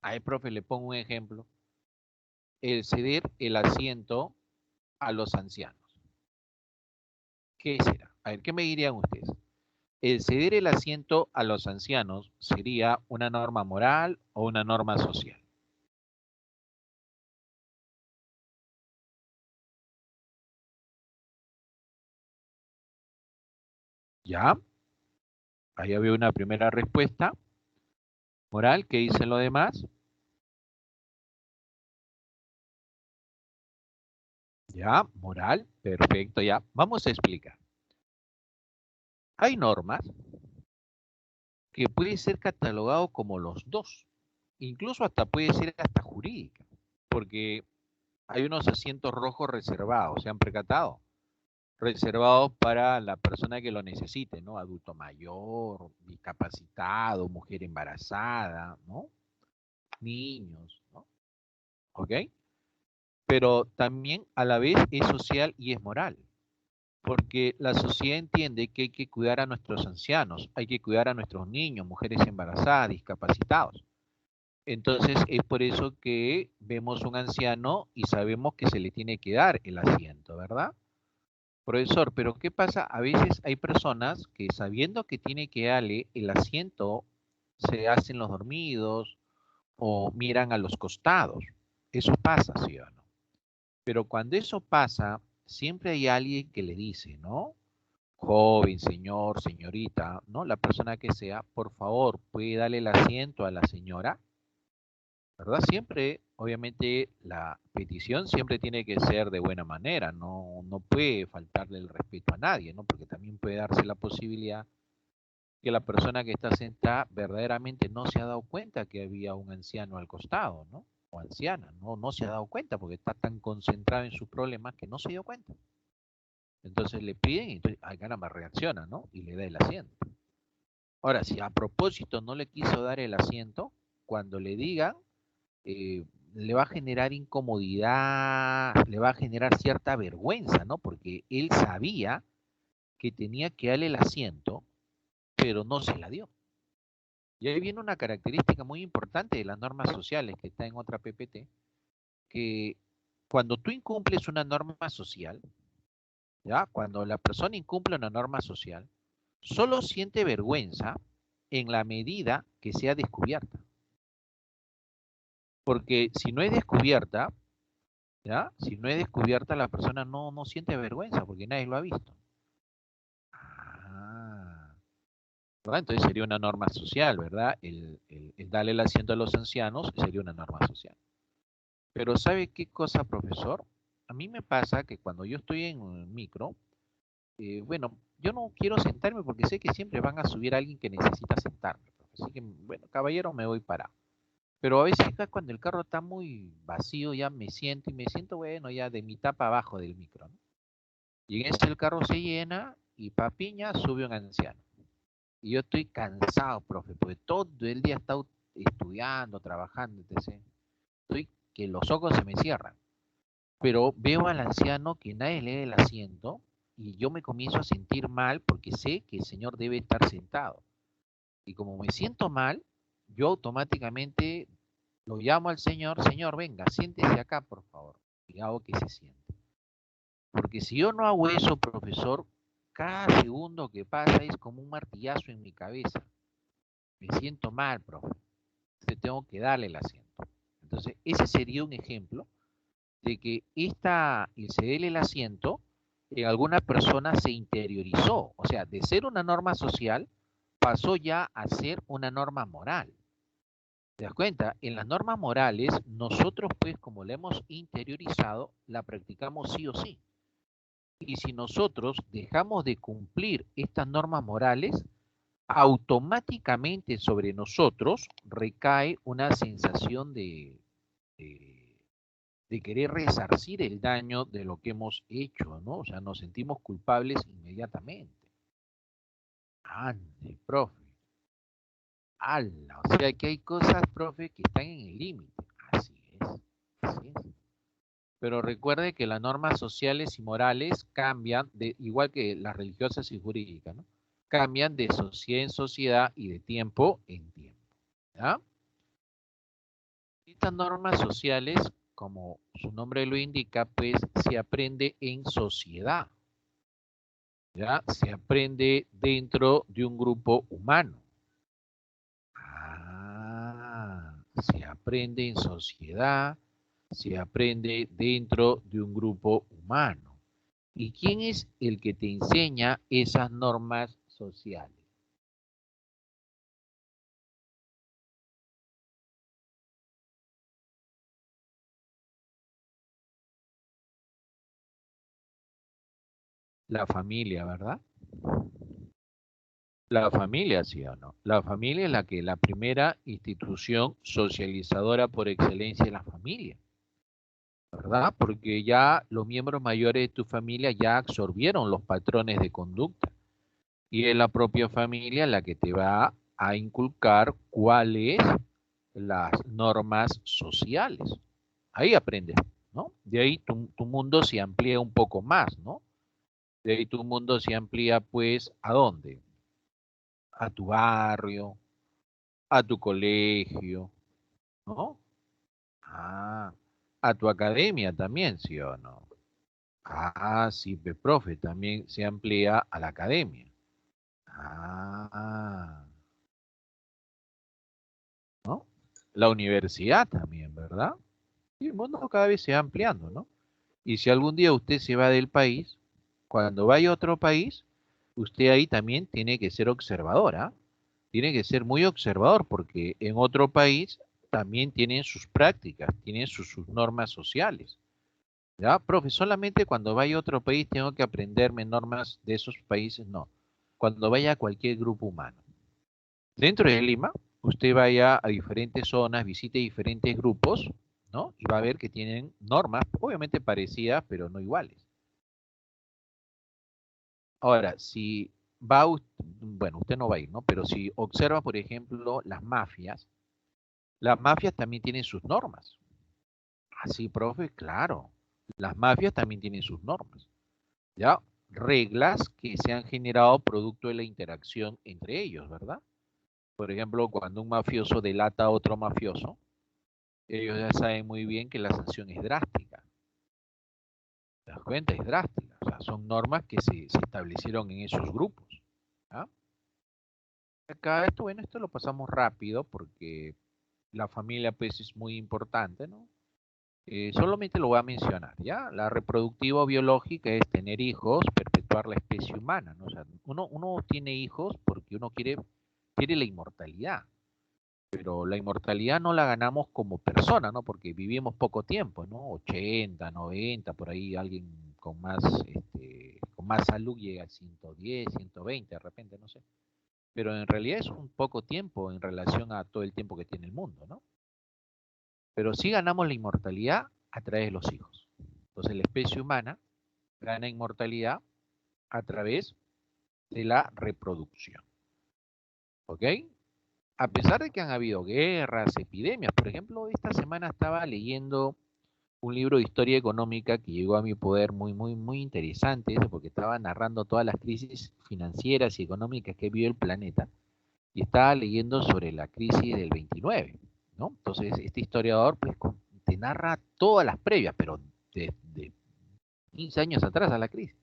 Ahí, profe, le pongo un ejemplo. El ceder el asiento a los ancianos. ¿Qué será? A ver, ¿qué me dirían ustedes? ¿El ceder el asiento a los ancianos sería una norma moral o una norma social? ¿Ya? Ahí había una primera respuesta. Moral, ¿qué dicen los demás? Ya, moral, perfecto, ya. Vamos a explicar. Hay normas que puede ser catalogado como los dos. Incluso hasta puede ser hasta jurídica. Porque hay unos asientos rojos reservados, ¿se han percatado? Reservados para la persona que lo necesite, ¿no? Adulto mayor, discapacitado, mujer embarazada, ¿no? Niños, ¿no? ¿Ok? Pero también a la vez es social y es moral, porque la sociedad entiende que hay que cuidar a nuestros ancianos, hay que cuidar a nuestros niños, mujeres embarazadas, discapacitados. Entonces es por eso que vemos un anciano y sabemos que se le tiene que dar el asiento, ¿verdad? Profesor, pero ¿qué pasa? A veces hay personas que sabiendo que tiene que darle el asiento, se hacen los dormidos o miran a los costados. Eso pasa, ¿sí o no? Pero cuando eso pasa, siempre hay alguien que le dice, ¿no? Joven, señor, señorita, ¿no? La persona que sea, por favor, puede darle el asiento a la señora, ¿verdad? Siempre, obviamente, la petición siempre tiene que ser de buena manera, no puede faltarle el respeto a nadie, ¿no? Porque también puede darse la posibilidad que la persona que está sentada verdaderamente no se ha dado cuenta que había un anciano al costado, ¿no? O anciana, no se ha dado cuenta porque está tan concentrado en sus problemas que no se dio cuenta. Entonces le piden y entonces, ay, caramba, reacciona, ¿no? Y le da el asiento. Ahora, si a propósito no le quiso dar el asiento, cuando le digan, le va a generar incomodidad, le va a generar cierta vergüenza, ¿no? Porque él sabía que tenía que darle el asiento, pero no se la dio. Y ahí viene una característica muy importante de las normas sociales que está en otra PPT, que cuando tú incumples una norma social, ¿ya? Cuando la persona incumple una norma social, solo siente vergüenza en la medida que sea descubierta. Porque si no es descubierta, ¿ya? Si no es descubierta, la persona no siente vergüenza porque nadie lo ha visto. Ah, ¿verdad? Entonces sería una norma social, ¿verdad? El darle el asiento a los ancianos sería una norma social. Pero ¿sabe qué cosa, profesor? A mí me pasa que cuando yo estoy en un micro, bueno, yo no quiero sentarme porque sé que siempre van a subir a alguien que necesita sentarme, profe. Así que, bueno, caballero, me voy para. Pero a veces acá cuando el carro está muy vacío, ya me siento y me siento, bueno, ya de mitad para abajo del micro, ¿no? Y en ese el carro se llena y papiña sube un anciano. Y yo estoy cansado, profe, porque todo el día he estado estudiando, trabajando, etc. Estoy que los ojos se me cierran. Pero veo al anciano que nadie le da el asiento y yo me comienzo a sentir mal porque sé que el señor debe estar sentado. Y como me siento mal, yo automáticamente lo llamo al señor, señor, venga, siéntese acá, por favor, y hago que se siente. Porque si yo no hago eso, profesor, cada segundo que pasa es como un martillazo en mi cabeza. Me siento mal, profe. Entonces tengo que darle el asiento. Entonces, ese sería un ejemplo de que el cederle el asiento en alguna persona se interiorizó. O sea, de ser una norma social, pasó ya a ser una norma moral. ¿Te das cuenta? En las normas morales, nosotros pues como la hemos interiorizado, la practicamos sí o sí. Y si nosotros dejamos de cumplir estas normas morales, automáticamente sobre nosotros recae una sensación de, de querer resarcir el daño de lo que hemos hecho, ¿no? O sea, nos sentimos culpables inmediatamente. Ande, profe. Ala, o sea que hay cosas, profe, que están en el límite. Así es, así es. Pero recuerde que las normas sociales y morales cambian, igual que las religiosas y jurídicas, ¿no? Cambian de sociedad en sociedad y de tiempo en tiempo. ¿Ya? Estas normas sociales, como su nombre lo indica, pues se aprende en sociedad. ¿Ya? Se aprende dentro de un grupo humano. Ah, se aprende en sociedad, se aprende dentro de un grupo humano. ¿Y quién es el que te enseña esas normas sociales? La familia, ¿verdad? La familia, ¿sí o no? La familia es la primera institución socializadora por excelencia es la familia, ¿verdad? Porque ya los miembros mayores de tu familia ya absorbieron los patrones de conducta y es la propia familia la que te va a inculcar cuáles las normas sociales. Ahí aprendes, ¿no? De ahí tu mundo se amplía un poco más, ¿no? De ahí tu mundo se amplía, pues, ¿a dónde? A tu barrio, a tu colegio, ¿no? Ah, a tu academia también, ¿sí o no? Ah, sí, profe, también se amplía a la academia. Ah, ¿no? La universidad también, ¿verdad? Y el mundo cada vez se va ampliando, ¿no? Y si algún día usted se va del país, cuando vaya a otro país, usted ahí también tiene que ser observadora, tiene que ser muy observador porque en otro país también tienen sus prácticas, tienen sus normas sociales. ¿Ya? Profe, solamente cuando vaya a otro país tengo que aprenderme normas de esos países, no. Cuando vaya a cualquier grupo humano. Dentro de Lima, usted vaya a diferentes zonas, visite diferentes grupos, ¿no? Y va a ver que tienen normas, obviamente parecidas, pero no iguales. Ahora, si va, bueno, usted no va a ir, ¿no? Pero si observa, por ejemplo, las mafias también tienen sus normas. Así, profe, claro. Las mafias también tienen sus normas. ¿Ya? Reglas que se han generado producto de la interacción entre ellos, ¿verdad? Por ejemplo, cuando un mafioso delata a otro mafioso, ellos ya saben muy bien que la sanción es drástica. ¿Te das cuenta? Es drástica. O sea, son normas que se establecieron en esos grupos. ¿Ya? Acá esto, bueno, esto lo pasamos rápido porque la familia pues es muy importante, ¿no? Solamente lo voy a mencionar, ¿ya? La reproductiva o biológica es tener hijos, perpetuar la especie humana, ¿no? O sea, uno tiene hijos porque uno quiere la inmortalidad, pero la inmortalidad no la ganamos como persona, ¿no? Porque vivimos poco tiempo, ¿no? 80, 90, por ahí alguien con más salud llega a 110, 120 de repente, no sé. Pero en realidad es un poco tiempo en relación a todo el tiempo que tiene el mundo, ¿no? Pero sí ganamos la inmortalidad a través de los hijos. Entonces la especie humana gana inmortalidad a través de la reproducción. ¿Ok? A pesar de que han habido guerras, epidemias, por ejemplo, esta semana estaba leyendo un libro de historia económica que llegó a mi poder muy interesante, porque estaba narrando todas las crisis financieras y económicas que vivió el planeta, y estaba leyendo sobre la crisis del 29, ¿no? Entonces, este historiador pues, te narra todas las previas, pero de 15 años atrás a la crisis.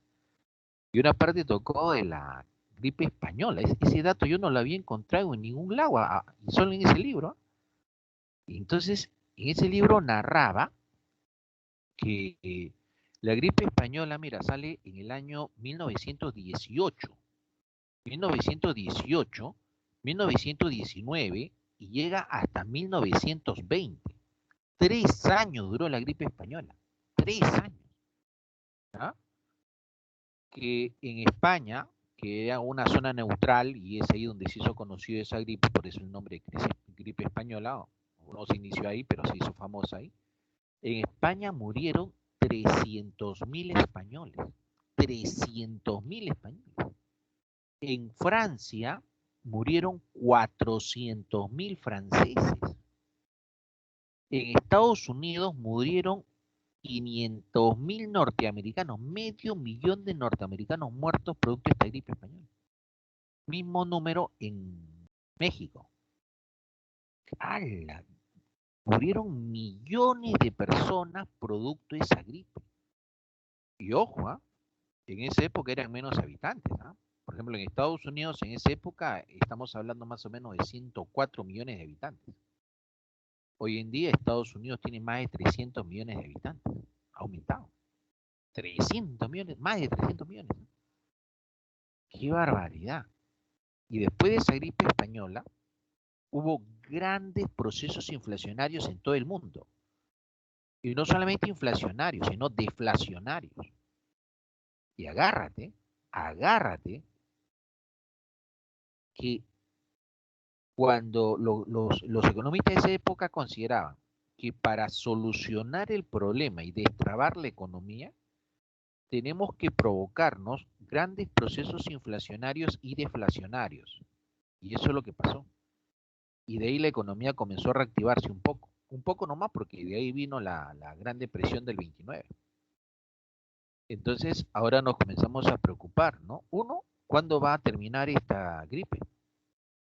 Y una parte tocó de la gripe española. Ese dato yo no lo había encontrado en ningún lado, solo en ese libro. Y entonces, en ese libro narraba que la gripe española, mira, sale en el año 1918, 1918, 1919 y llega hasta 1920. 3 años duró la gripe española. 3 años. ¿Ah? Que en España, que era una zona neutral, y es ahí donde se hizo conocido esa gripe, por eso el nombre gripe española, no se inició ahí, pero se hizo famosa ahí. En España murieron 300.000 españoles. 300.000 españoles. En Francia murieron 400.000 franceses. En Estados Unidos murieron 500.000 norteamericanos, medio millón de norteamericanos muertos producto de esta gripe española. Mismo número en México. ¡Hala! Murieron millones de personas producto de esa gripe. Y ojo, en esa época eran menos habitantes. Por ejemplo, en Estados Unidos en esa época estamos hablando más o menos de 104 millones de habitantes. Hoy en día Estados Unidos tiene más de 300 millones de habitantes. Ha aumentado. 300 millones, más de 300 millones. ¡Qué barbaridad! Y después de esa gripe española, hubo grandes procesos inflacionarios en todo el mundo. Y no solamente inflacionarios, sino deflacionarios. Y agárrate, que cuando los economistas de esa época consideraban que para solucionar el problema y destrabar la economía, tenemos que provocarnos grandes procesos inflacionarios y deflacionarios. Y eso es lo que pasó. Y de ahí la economía comenzó a reactivarse un poco nomás, porque de ahí vino la Gran Depresión del 29. Entonces, ahora nos comenzamos a preocupar, ¿no? Uno, ¿cuándo va a terminar esta gripe?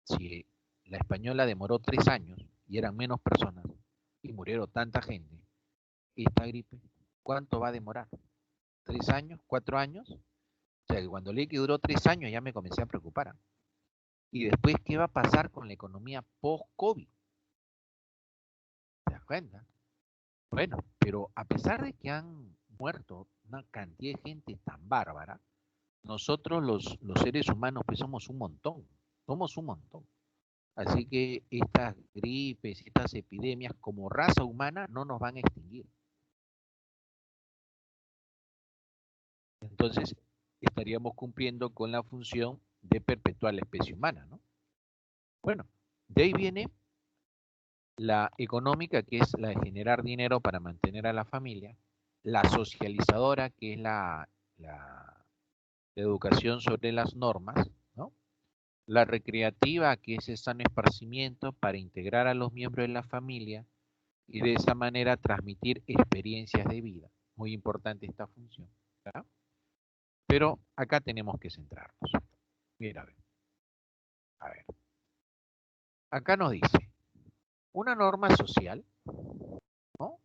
Si la española demoró 3 años y eran menos personas y murieron tanta gente, esta gripe, ¿cuánto va a demorar? ¿3 años? ¿4 años? O sea, que cuando leí que duró 3 años ya me comencé a preocupar. Y después, ¿qué va a pasar con la economía post-COVID? ¿Te das cuenta? Bueno, pero a pesar de que han muerto una cantidad de gente tan bárbara, nosotros los seres humanos pues somos un montón. Así que estas gripes, estas epidemias como raza humana no nos van a extinguir. Entonces estaríamos cumpliendo con la función de perpetuar la especie humana, ¿no? Bueno, de ahí viene la económica, que es la de generar dinero para mantener a la familia, la socializadora, que es la educación sobre las normas, ¿no? La recreativa, que es el sano esparcimiento para integrar a los miembros de la familia y de esa manera transmitir experiencias de vida. Muy importante esta función, ¿verdad? Pero acá tenemos que centrarnos. Mira, a ver. Acá nos dice, una norma social, ¿no?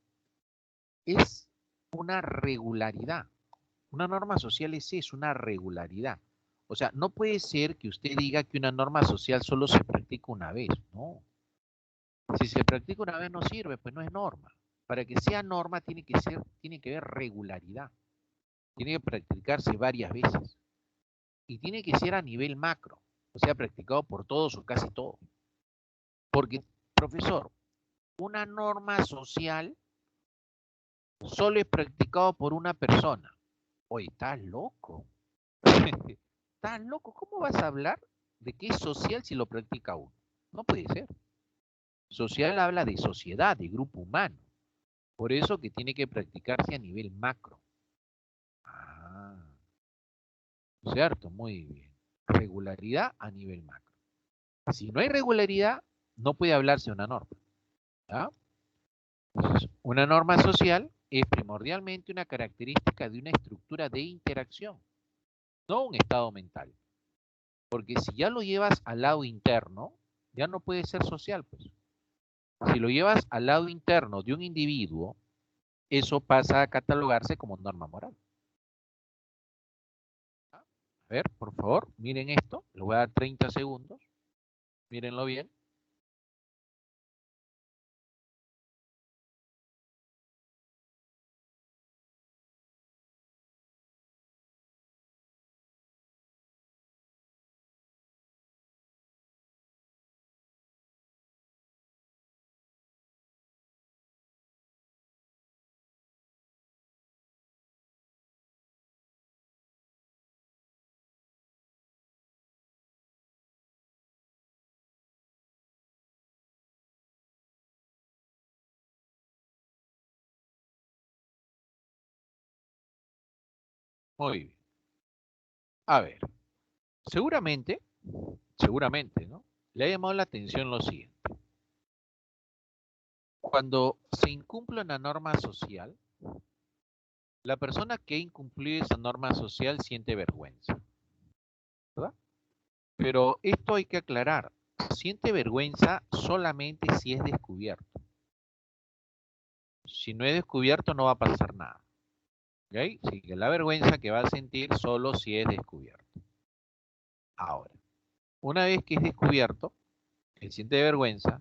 Es una regularidad. Una norma social es una regularidad. O sea, no puede ser que usted diga que una norma social solo se practica una vez, no. Si se practica una vez no sirve, pues no es norma. Para que sea norma tiene que haber regularidad. Tiene que practicarse varias veces. Y tiene que ser a nivel macro, o sea, practicado por todos o casi todos. Porque, profesor, una norma social solo es practicado por una persona. Oye, estás loco. Estás loco. ¿Cómo vas a hablar de que es social si lo practica uno? No puede ser. Social habla de sociedad, de grupo humano. Por eso que tiene que practicarse a nivel macro. Ah, cierto, muy bien. Regularidad a nivel macro. Si no hay regularidad, no puede hablarse de una norma. ¿Ya? Entonces, una norma social es primordialmente una característica de una estructura de interacción, no un estado mental. Porque si ya lo llevas al lado interno, ya no puede ser social, pues. Si lo llevas al lado interno de un individuo, eso pasa a catalogarse como norma moral. A ver, por favor, miren esto. Les voy a dar 30 segundos. Mírenlo bien. Muy bien. A ver, seguramente, ¿no? Le ha llamado la atención lo siguiente. Cuando se incumple una norma social, la persona que ha incumplido esa norma social siente vergüenza, ¿verdad? Pero esto hay que aclarar. Siente vergüenza solamente si es descubierto. Si no es descubierto no va a pasar nada. ¿Ok? Así que la vergüenza que va a sentir solo si es descubierto. Ahora, una vez que es descubierto, él siente vergüenza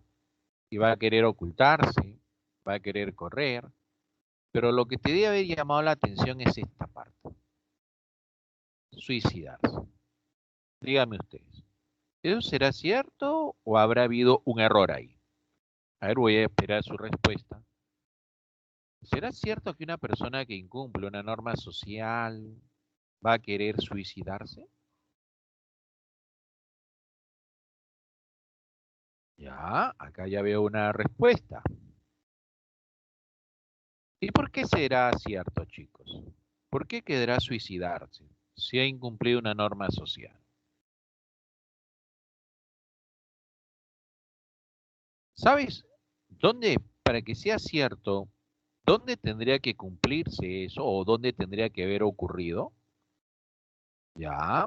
y va a querer ocultarse, va a querer correr, pero lo que te debe haber llamado la atención es esta parte. Suicidarse. Dígame ustedes, ¿eso será cierto o habrá habido un error ahí? A ver, voy a esperar su respuesta. ¿Será cierto que una persona que incumple una norma social ¿Va a querer suicidarse? Ya, acá ya veo una respuesta. ¿Y por qué será cierto, chicos? ¿Por qué querrá suicidarse si ha incumplido una norma social? ¿Sabes dónde, para que sea cierto, dónde tendría que cumplirse eso o dónde tendría que haber ocurrido? Ya,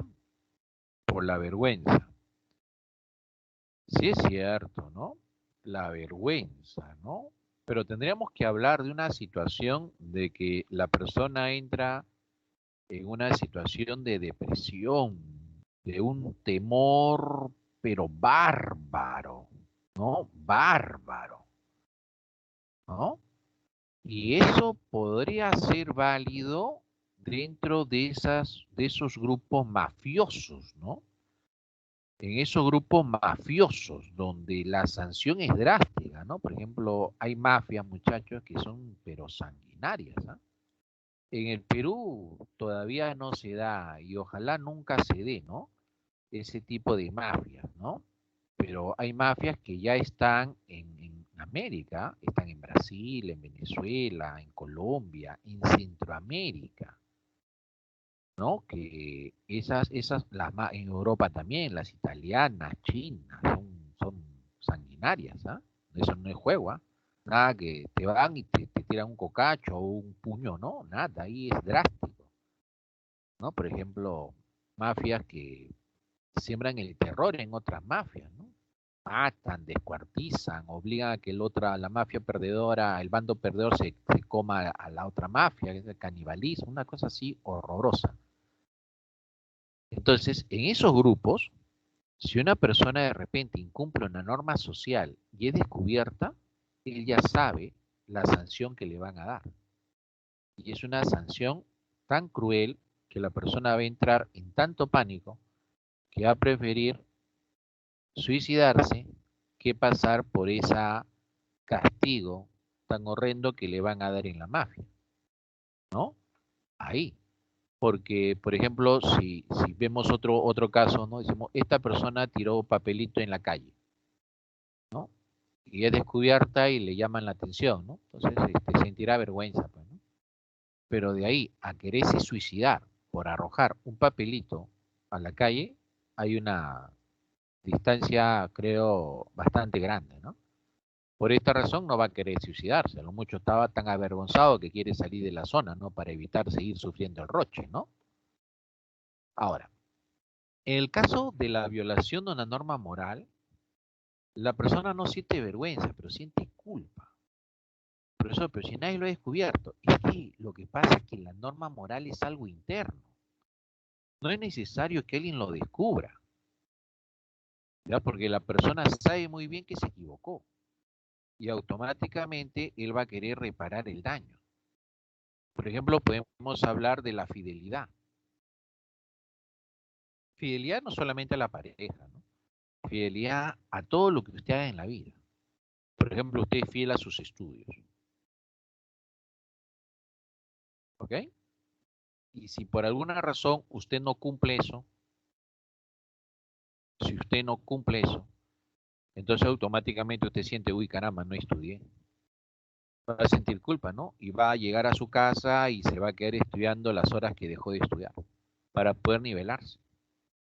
por la vergüenza. Sí es cierto, ¿no? La vergüenza, ¿no? Pero tendríamos que hablar de una situación de que la persona entra en una situación de depresión, de un temor, pero bárbaro, ¿no? Bárbaro, ¿no? Y eso podría ser válido dentro de esos grupos mafiosos, ¿no? En esos grupos mafiosos donde la sanción es drástica, ¿no? Por ejemplo, hay mafias, muchachos, que son pero sanguinarias, ¿ah? En el Perú todavía no se da y ojalá nunca se dé, ¿no? Ese tipo de mafias, ¿no? Pero hay mafias que ya están en América, están en Brasil, en Venezuela, en Colombia, en Centroamérica, ¿no? Que en Europa también, las italianas, chinas, son sanguinarias, ¿ah? Eso no es juego, ¿ah? Nada que te van y te tiran un cocacho o un puño, no, nada, ahí es drástico, ¿no? Por ejemplo, mafias que siembran el terror en otras mafias, ¿no? Matan, descuartizan, obligan a que la mafia perdedora, el bando perdedor se coma a la otra mafia, que es el canibalismo, una cosa así horrorosa. Entonces, en esos grupos, si una persona de repente incumple una norma social y es descubierta, él ya sabe la sanción que le van a dar. Y es una sanción tan cruel que la persona va a entrar en tanto pánico que va a preferir suicidarse que pasar por ese castigo tan horrendo que le van a dar en la mafia, ¿no? Ahí. Porque, por ejemplo, si vemos otro caso, ¿no? Decimos, esta persona tiró papelito en la calle, ¿no? Y es descubierta y le llaman la atención, ¿no? Entonces, sentirá vergüenza, pues, ¿no? Pero de ahí a quererse suicidar por arrojar un papelito a la calle, hay una distancia, creo, bastante grande, ¿no? Por esta razón no va a querer suicidarse. A lo mucho estaba tan avergonzado que quiere salir de la zona, ¿no? Para evitar seguir sufriendo el roche, ¿no? Ahora, en el caso de la violación de una norma moral, la persona no siente vergüenza, pero siente culpa. Profesor, pero si nadie lo ha descubierto, es que lo que pasa es que la norma moral es algo interno. No es necesario que alguien lo descubra, ¿ya? Porque la persona sabe muy bien que se equivocó y automáticamente él va a querer reparar el daño. Por ejemplo, podemos hablar de la fidelidad. Fidelidad no solamente a la pareja, ¿no? Fidelidad a todo lo que usted haga en la vida. Por ejemplo, usted es fiel a sus estudios, ¿ok? Y si por alguna razón usted no cumple eso, si usted no cumple eso, entonces automáticamente usted siente, uy, caramba, no estudié. Va a sentir culpa, ¿no? Y va a llegar a su casa y se va a quedar estudiando las horas que dejó de estudiar para poder nivelarse,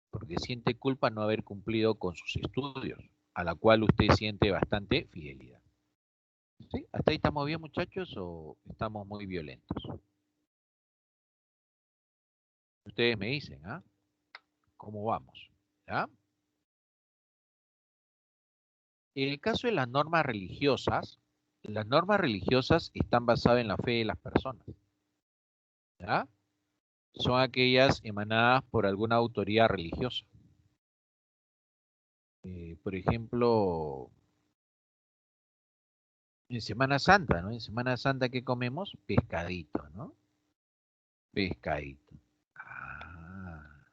porque siente culpa no haber cumplido con sus estudios, a la cual usted siente bastante fidelidad. ¿Sí? ¿Hasta ahí estamos bien, muchachos, o estamos muy violentos? Ustedes me dicen, ¿ah? ¿Cómo vamos? ¿Ya? En el caso de las normas religiosas están basadas en la fe de las personas, ¿ya? Son aquellas emanadas por alguna autoridad religiosa. Por ejemplo, en Semana Santa, ¿no? En Semana Santa, ¿qué comemos? Pescadito, ¿no? Pescadito. Ah.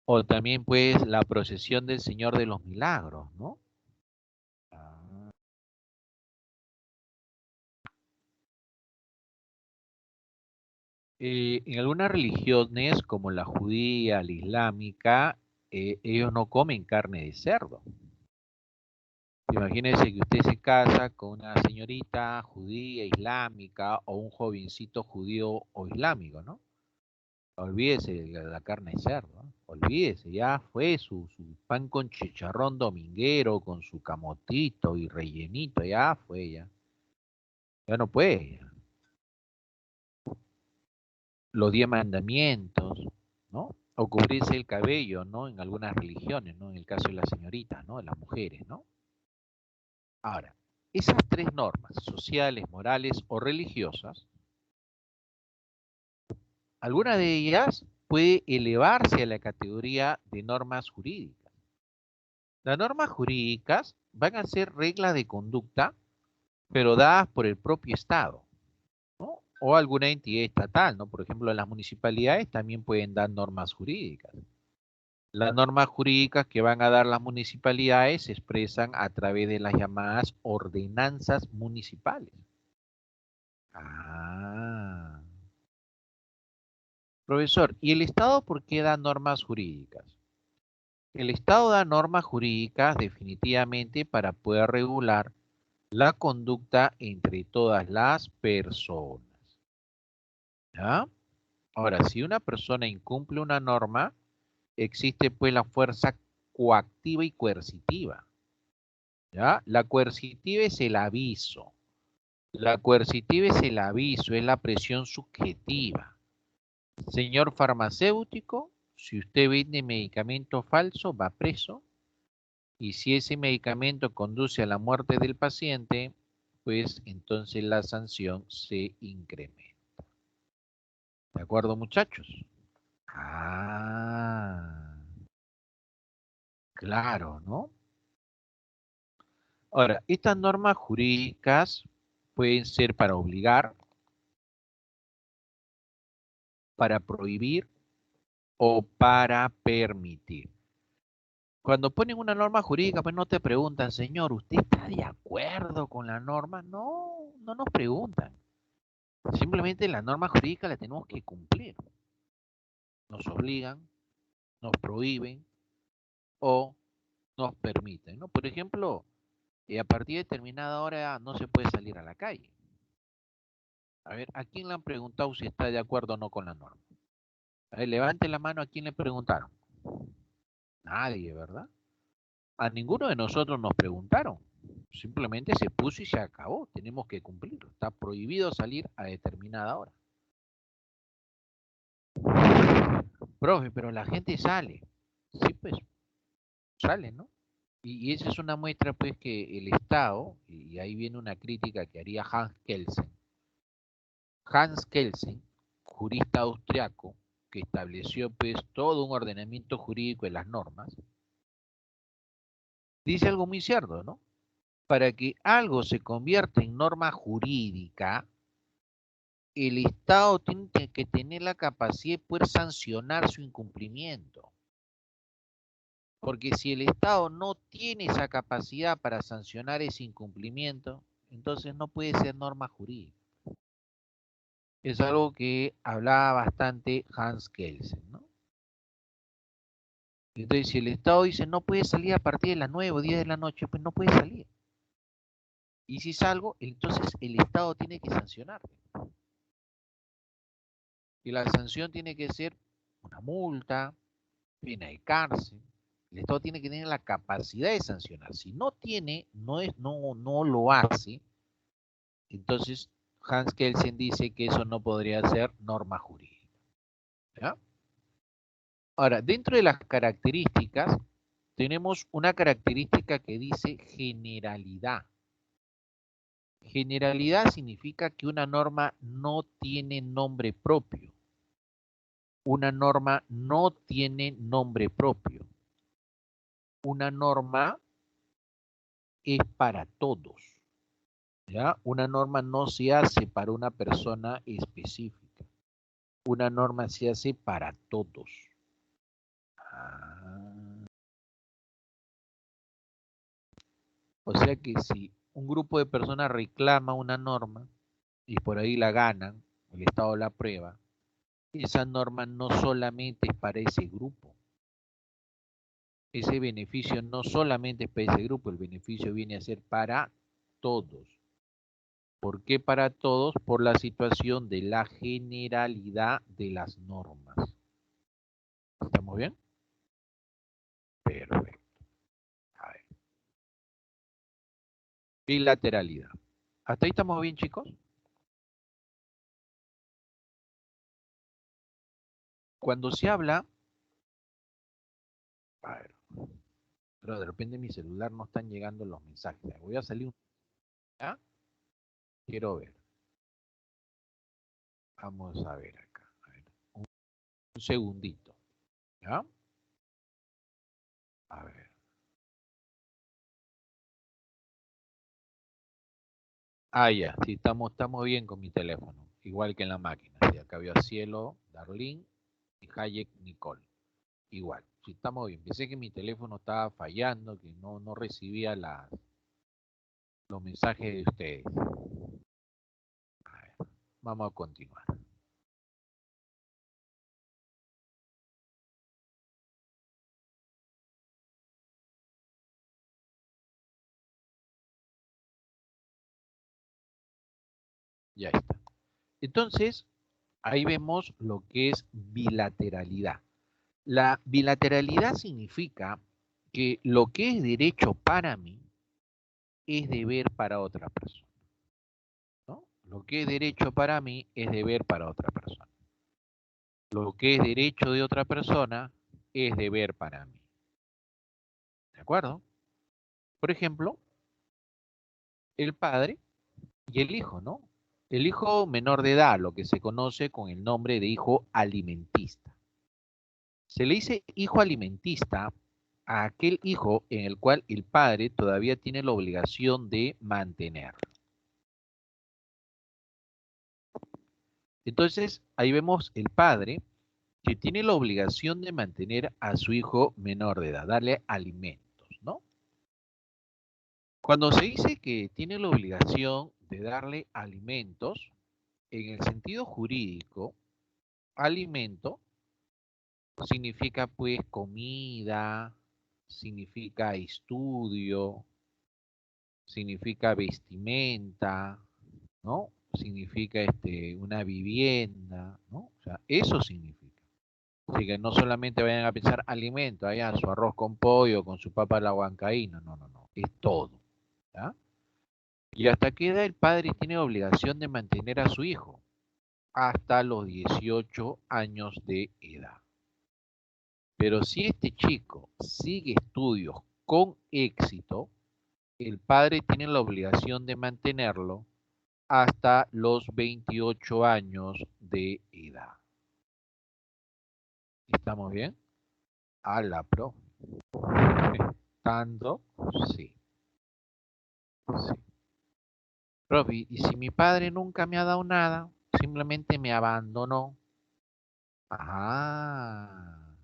O también, pues, la procesión del Señor de los Milagros, ¿no? Ah. En algunas religiones, como la judía, la islámica, ellos no comen carne de cerdo. Imagínense que usted se casa con una señorita judía, islámica, o un jovencito judío o islámico, ¿no? Olvídese de la carne de cerdo, ¿no? Olvídese, ya fue su pan con chicharrón dominguero, con su camotito y rellenito, ya fue, ya. Ya no puede. Ya. Los 10 mandamientos, ¿no? O cubrirse el cabello, ¿no? En algunas religiones, ¿no? En el caso de las señoritas, ¿no? De las mujeres, ¿no? Ahora, esas tres normas, sociales, morales o religiosas, alguna de ellas puede elevarse a la categoría de normas jurídicas. Las normas jurídicas van a ser reglas de conducta, pero dadas por el propio Estado, ¿no? O alguna entidad estatal, ¿no? Por ejemplo, las municipalidades también pueden dar normas jurídicas. Las normas jurídicas que van a dar las municipalidades se expresan a través de las llamadas ordenanzas municipales. Ah. Profesor, ¿y el Estado por qué da normas jurídicas? El Estado da normas jurídicas definitivamente para poder regular la conducta entre todas las personas. ¿Ya? Ahora, si una persona incumple una norma, existe pues la fuerza coactiva y coercitiva. ¿Ya? La coercitiva es el aviso. La coercitiva es el aviso, es la presión subjetiva. Señor farmacéutico, si usted vende medicamento falso, va preso. Y si ese medicamento conduce a la muerte del paciente, pues entonces la sanción se incrementa. ¿De acuerdo, muchachos? Ah, claro, ¿no? Ahora, estas normas jurídicas pueden ser para obligar, para prohibir o para permitir. Cuando ponen una norma jurídica, pues no te preguntan, señor, ¿usted está de acuerdo con la norma? No, no nos preguntan. Simplemente la norma jurídica la tenemos que cumplir. Nos obligan, nos prohíben o nos permiten, ¿no? Por ejemplo, a partir de determinada hora no se puede salir a la calle. A ver, ¿a quién le han preguntado si está de acuerdo o no con la norma? A ver, levante la mano a quién le preguntaron. Nadie, ¿verdad? A ninguno de nosotros nos preguntaron. Simplemente se puso y se acabó. Tenemos que cumplirlo. Está prohibido salir a determinada hora. Profe, pero la gente sale. Sí, pues, sale, ¿no? Y esa es una muestra, pues, que el Estado, y ahí viene una crítica que haría Hans Kelsen. Hans Kelsen, jurista austriaco, que estableció, pues, todo un ordenamiento jurídico de las normas, dice algo muy cierto, ¿no? Para que algo se convierta en norma jurídica, el Estado tiene que tener la capacidad de poder sancionar su incumplimiento. Porque si el Estado no tiene esa capacidad para sancionar ese incumplimiento, entonces no puede ser norma jurídica. Es algo que hablaba bastante Hans Kelsen, ¿no? Entonces, si el Estado dice no puede salir a partir de las 9 o 10 de la noche, pues no puede salir. Y si salgo, entonces el Estado tiene que sancionar. Y la sanción tiene que ser una multa, pena de cárcel. El Estado tiene que tener la capacidad de sancionar. Si no tiene, no lo hace, entonces Hans Kelsen dice que eso no podría ser norma jurídica. ¿Ya? Ahora, dentro de las características, tenemos una característica que dice generalidad. Generalidad significa que una norma no tiene nombre propio. Una norma no tiene nombre propio. Una norma es para todos. ¿Ya? Una norma no se hace para una persona específica. Una norma se hace para todos. Ah. O sea que si un grupo de personas reclama una norma y por ahí la ganan, el Estado la aprueba, esa norma no solamente es para ese grupo. Ese beneficio no solamente es para ese grupo, el beneficio viene a ser para todos. ¿Por qué para todos? Por la situación de la generalidad de las normas. ¿Estamos bien? Perfecto. A ver. Bilateralidad. ¿Hasta ahí estamos bien, chicos? Cuando se habla, a ver, pero de repente en mi celular no están llegando los mensajes. Voy a salir un... ¿Ya? Quiero ver. Vamos a ver acá. A ver, un segundito. ¿Ya? A ver. Ah, ya. Sí, estamos bien con mi teléfono. Igual que en la máquina. Sí, acá veo a Cielo, Darlene y Hayek Nicole. Igual. Sí, estamos bien. Pensé que mi teléfono estaba fallando, que no recibía los mensajes de ustedes. A ver, vamos a continuar. Ya está. Entonces, ahí vemos lo que es bilateralidad. La bilateralidad significa que lo que es derecho para mí es deber para otra persona, ¿no? Lo que es derecho para mí es deber para otra persona. Lo que es derecho de otra persona es deber para mí. ¿De acuerdo? Por ejemplo, el padre y el hijo, ¿no? El hijo menor de edad, lo que se conoce con el nombre de hijo alimentista. Se le dice hijo alimentista a aquel hijo en el cual el padre todavía tiene la obligación de mantener. Entonces, ahí vemos el padre que tiene la obligación de mantener a su hijo menor de edad, darle alimentos, ¿no? Cuando se dice que tiene la obligación de darle alimentos, en el sentido jurídico, alimento significa pues comida, significa estudio, significa vestimenta, ¿no? Significa una vivienda, ¿no? O sea, eso significa. Así que no solamente vayan a pensar alimento, allá su arroz con pollo, con su papa a la huancaína, no, es todo, ¿ya? ¿Y hasta qué edad el padre tiene obligación de mantener a su hijo? Hasta los 18 años de edad. Pero si este chico sigue estudios con éxito, el padre tiene la obligación de mantenerlo hasta los 28 años de edad. ¿Estamos bien? A la pro. Tanto, sí, sí. Profe, y si mi padre nunca me ha dado nada, simplemente me abandonó. Ah,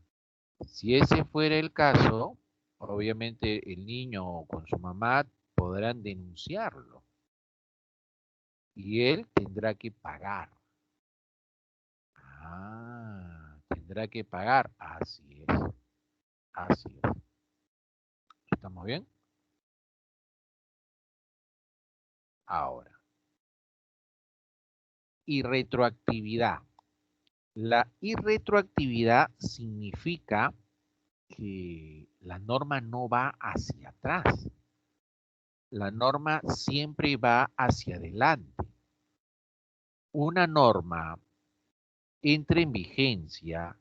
si ese fuera el caso, obviamente el niño con su mamá podrán denunciarlo y él tendrá que pagar. Ah, tendrá que pagar. Así es, así es. ¿Estamos bien? Ahora, irretroactividad. La irretroactividad significa que la norma no va hacia atrás. La norma siempre va hacia adelante. Una norma entra en vigencia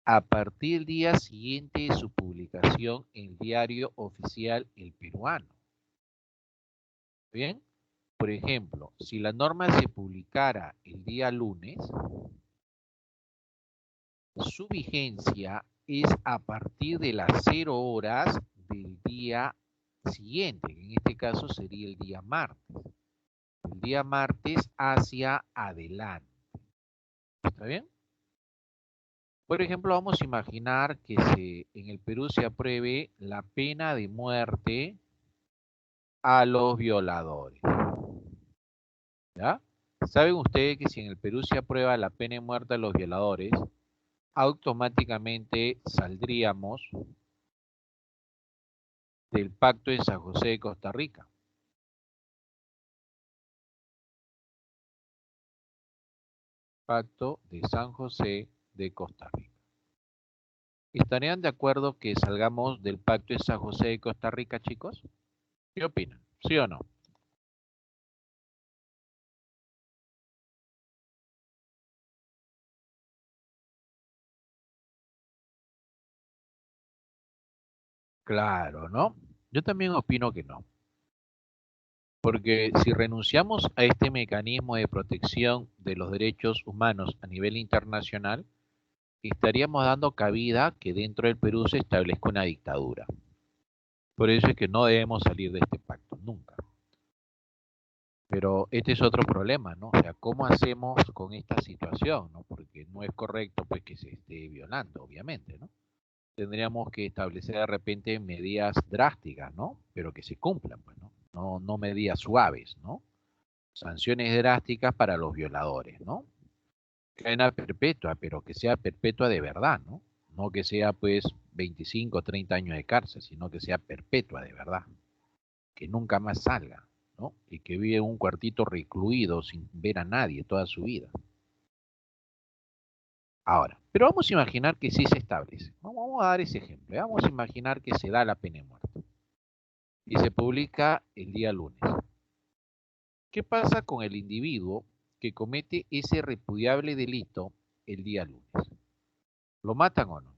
a partir del día siguiente de su publicación en el diario oficial El Peruano. ¿Bien? Por ejemplo, si la norma se publicara el día lunes, su vigencia es a partir de las 0 horas del día siguiente, que en este caso sería el día martes. El día martes hacia adelante. ¿Está bien? Por ejemplo, vamos a imaginar que en el Perú se apruebe la pena de muerte a los violadores. ¿Ya? ¿Saben ustedes que si en el Perú se aprueba la pena de muerte a los violadores, automáticamente saldríamos del Pacto de San José de Costa Rica? Pacto de San José de Costa Rica. ¿Estarían de acuerdo que salgamos del Pacto de San José de Costa Rica, chicos? ¿Qué opinan? ¿Sí o no? Claro, ¿no? Yo también opino que no. Porque si renunciamos a este mecanismo de protección de los derechos humanos a nivel internacional, estaríamos dando cabida que dentro del Perú se establezca una dictadura. Por eso es que no debemos salir de este pacto, nunca. Pero este es otro problema, ¿no? O sea, ¿cómo hacemos con esta situación, ¿no? Porque no es correcto pues que se esté violando, obviamente, ¿no? Tendríamos que establecer de repente medidas drásticas, ¿no? Pero que se cumplan, pues, ¿no? No medidas suaves, ¿no? Sanciones drásticas para los violadores, ¿no? Cadena perpetua, pero que sea perpetua de verdad, ¿no? No que sea pues 25 o 30 años de cárcel, sino que sea perpetua de verdad, que nunca más salga, ¿no? Y que vive en un cuartito recluido sin ver a nadie toda su vida. Ahora, pero vamos a imaginar que sí se establece. Vamos a dar ese ejemplo. Vamos a imaginar que se da la pena de muerte y se publica el día lunes. ¿Qué pasa con el individuo que comete ese repudiable delito el día lunes? ¿Lo matan o no?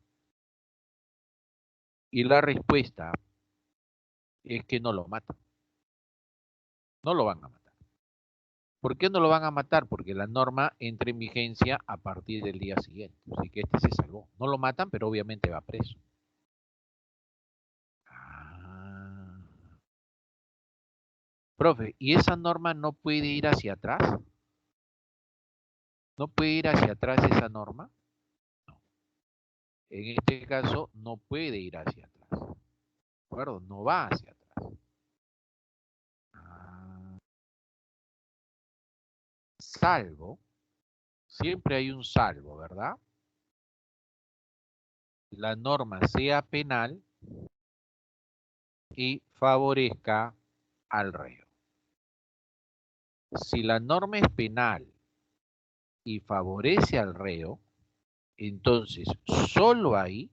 Y la respuesta es que no lo matan. No lo van a matar. ¿Por qué no lo van a matar? Porque la norma entra en vigencia a partir del día siguiente. Así que este se salvó. No lo matan, pero obviamente va preso. Ah. Profe, ¿y esa norma no puede ir hacia atrás? ¿No puede ir hacia atrás esa norma? No. En este caso, no puede ir hacia atrás. ¿De acuerdo? No va hacia atrás. Ah. Salvo, siempre hay un salvo, ¿verdad? La norma sea penal y favorezca al reo. Si la norma es penal y favorece al reo, entonces solo ahí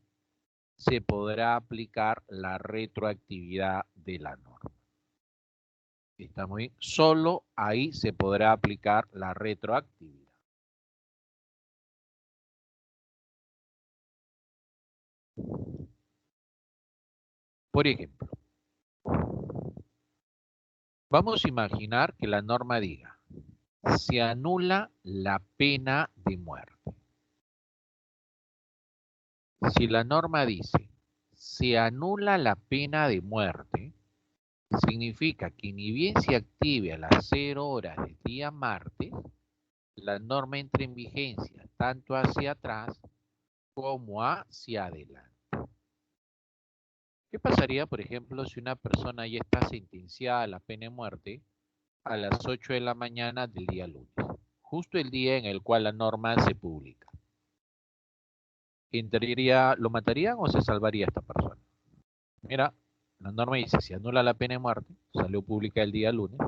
se podrá aplicar la retroactividad de la norma. ¿Está muy bien? Solo ahí se podrá aplicar la retroactividad. Por ejemplo, vamos a imaginar que la norma diga, se anula la pena de muerte. Si la norma dice, se anula la pena de muerte, significa que ni bien se active a las 0 horas del día martes, la norma entra en vigencia tanto hacia atrás como hacia adelante. ¿Qué pasaría, por ejemplo, si una persona ya está sentenciada a la pena de muerte a las 8 de la mañana del día lunes? Justo el día en el cual la norma se publica. ¿Lo matarían o se salvaría esta persona? Mira, la norma dice, si anula la pena de muerte, salió pública el día lunes,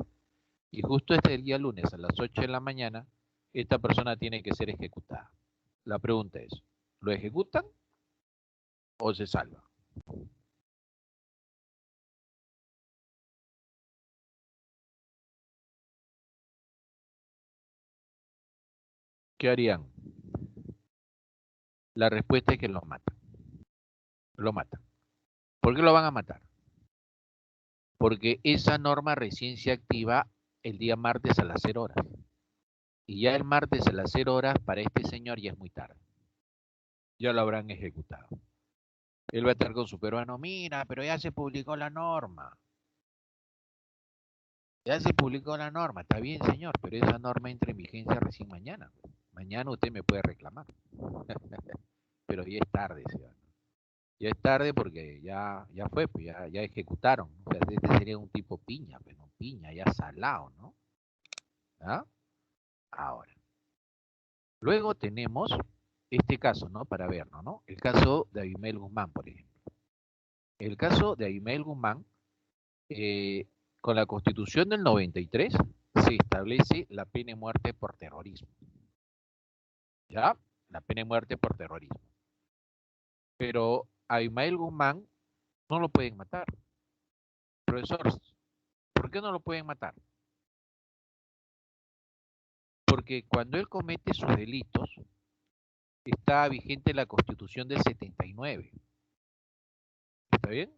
y justo este día lunes a las 8 de la mañana, esta persona tiene que ser ejecutada. La pregunta es, ¿lo ejecutan o se salva? ¿Qué harían? La respuesta es que lo matan. Lo matan. ¿Por qué lo van a matar? Porque esa norma recién se activa el día martes a las 0 horas. Y ya el martes a las 0 horas para este señor ya es muy tarde. Ya lo habrán ejecutado. Él va a estar con su peruano, mira, pero ya se publicó la norma. Ya se publicó la norma, está bien, señor, pero esa norma entra en vigencia recién mañana. Mañana usted me puede reclamar. Pero ya es tarde, señor. Ya es tarde porque ya fue, pues ya ejecutaron. O sea, este sería un tipo piña, pero no piña, ya salado, ¿no? ¿Ah? Ahora, luego tenemos este caso, ¿no? Para verlo, ¿no? El caso de Abimael Guzmán, por ejemplo. El caso de Abimael Guzmán, eh, con la Constitución del 93 se establece la pena de muerte por terrorismo. ¿Ya? La pena de muerte por terrorismo. Pero a Abimael Guzmán no lo pueden matar. Profesor, ¿por qué no lo pueden matar? Porque cuando él comete sus delitos, está vigente la Constitución del 79. ¿Está bien?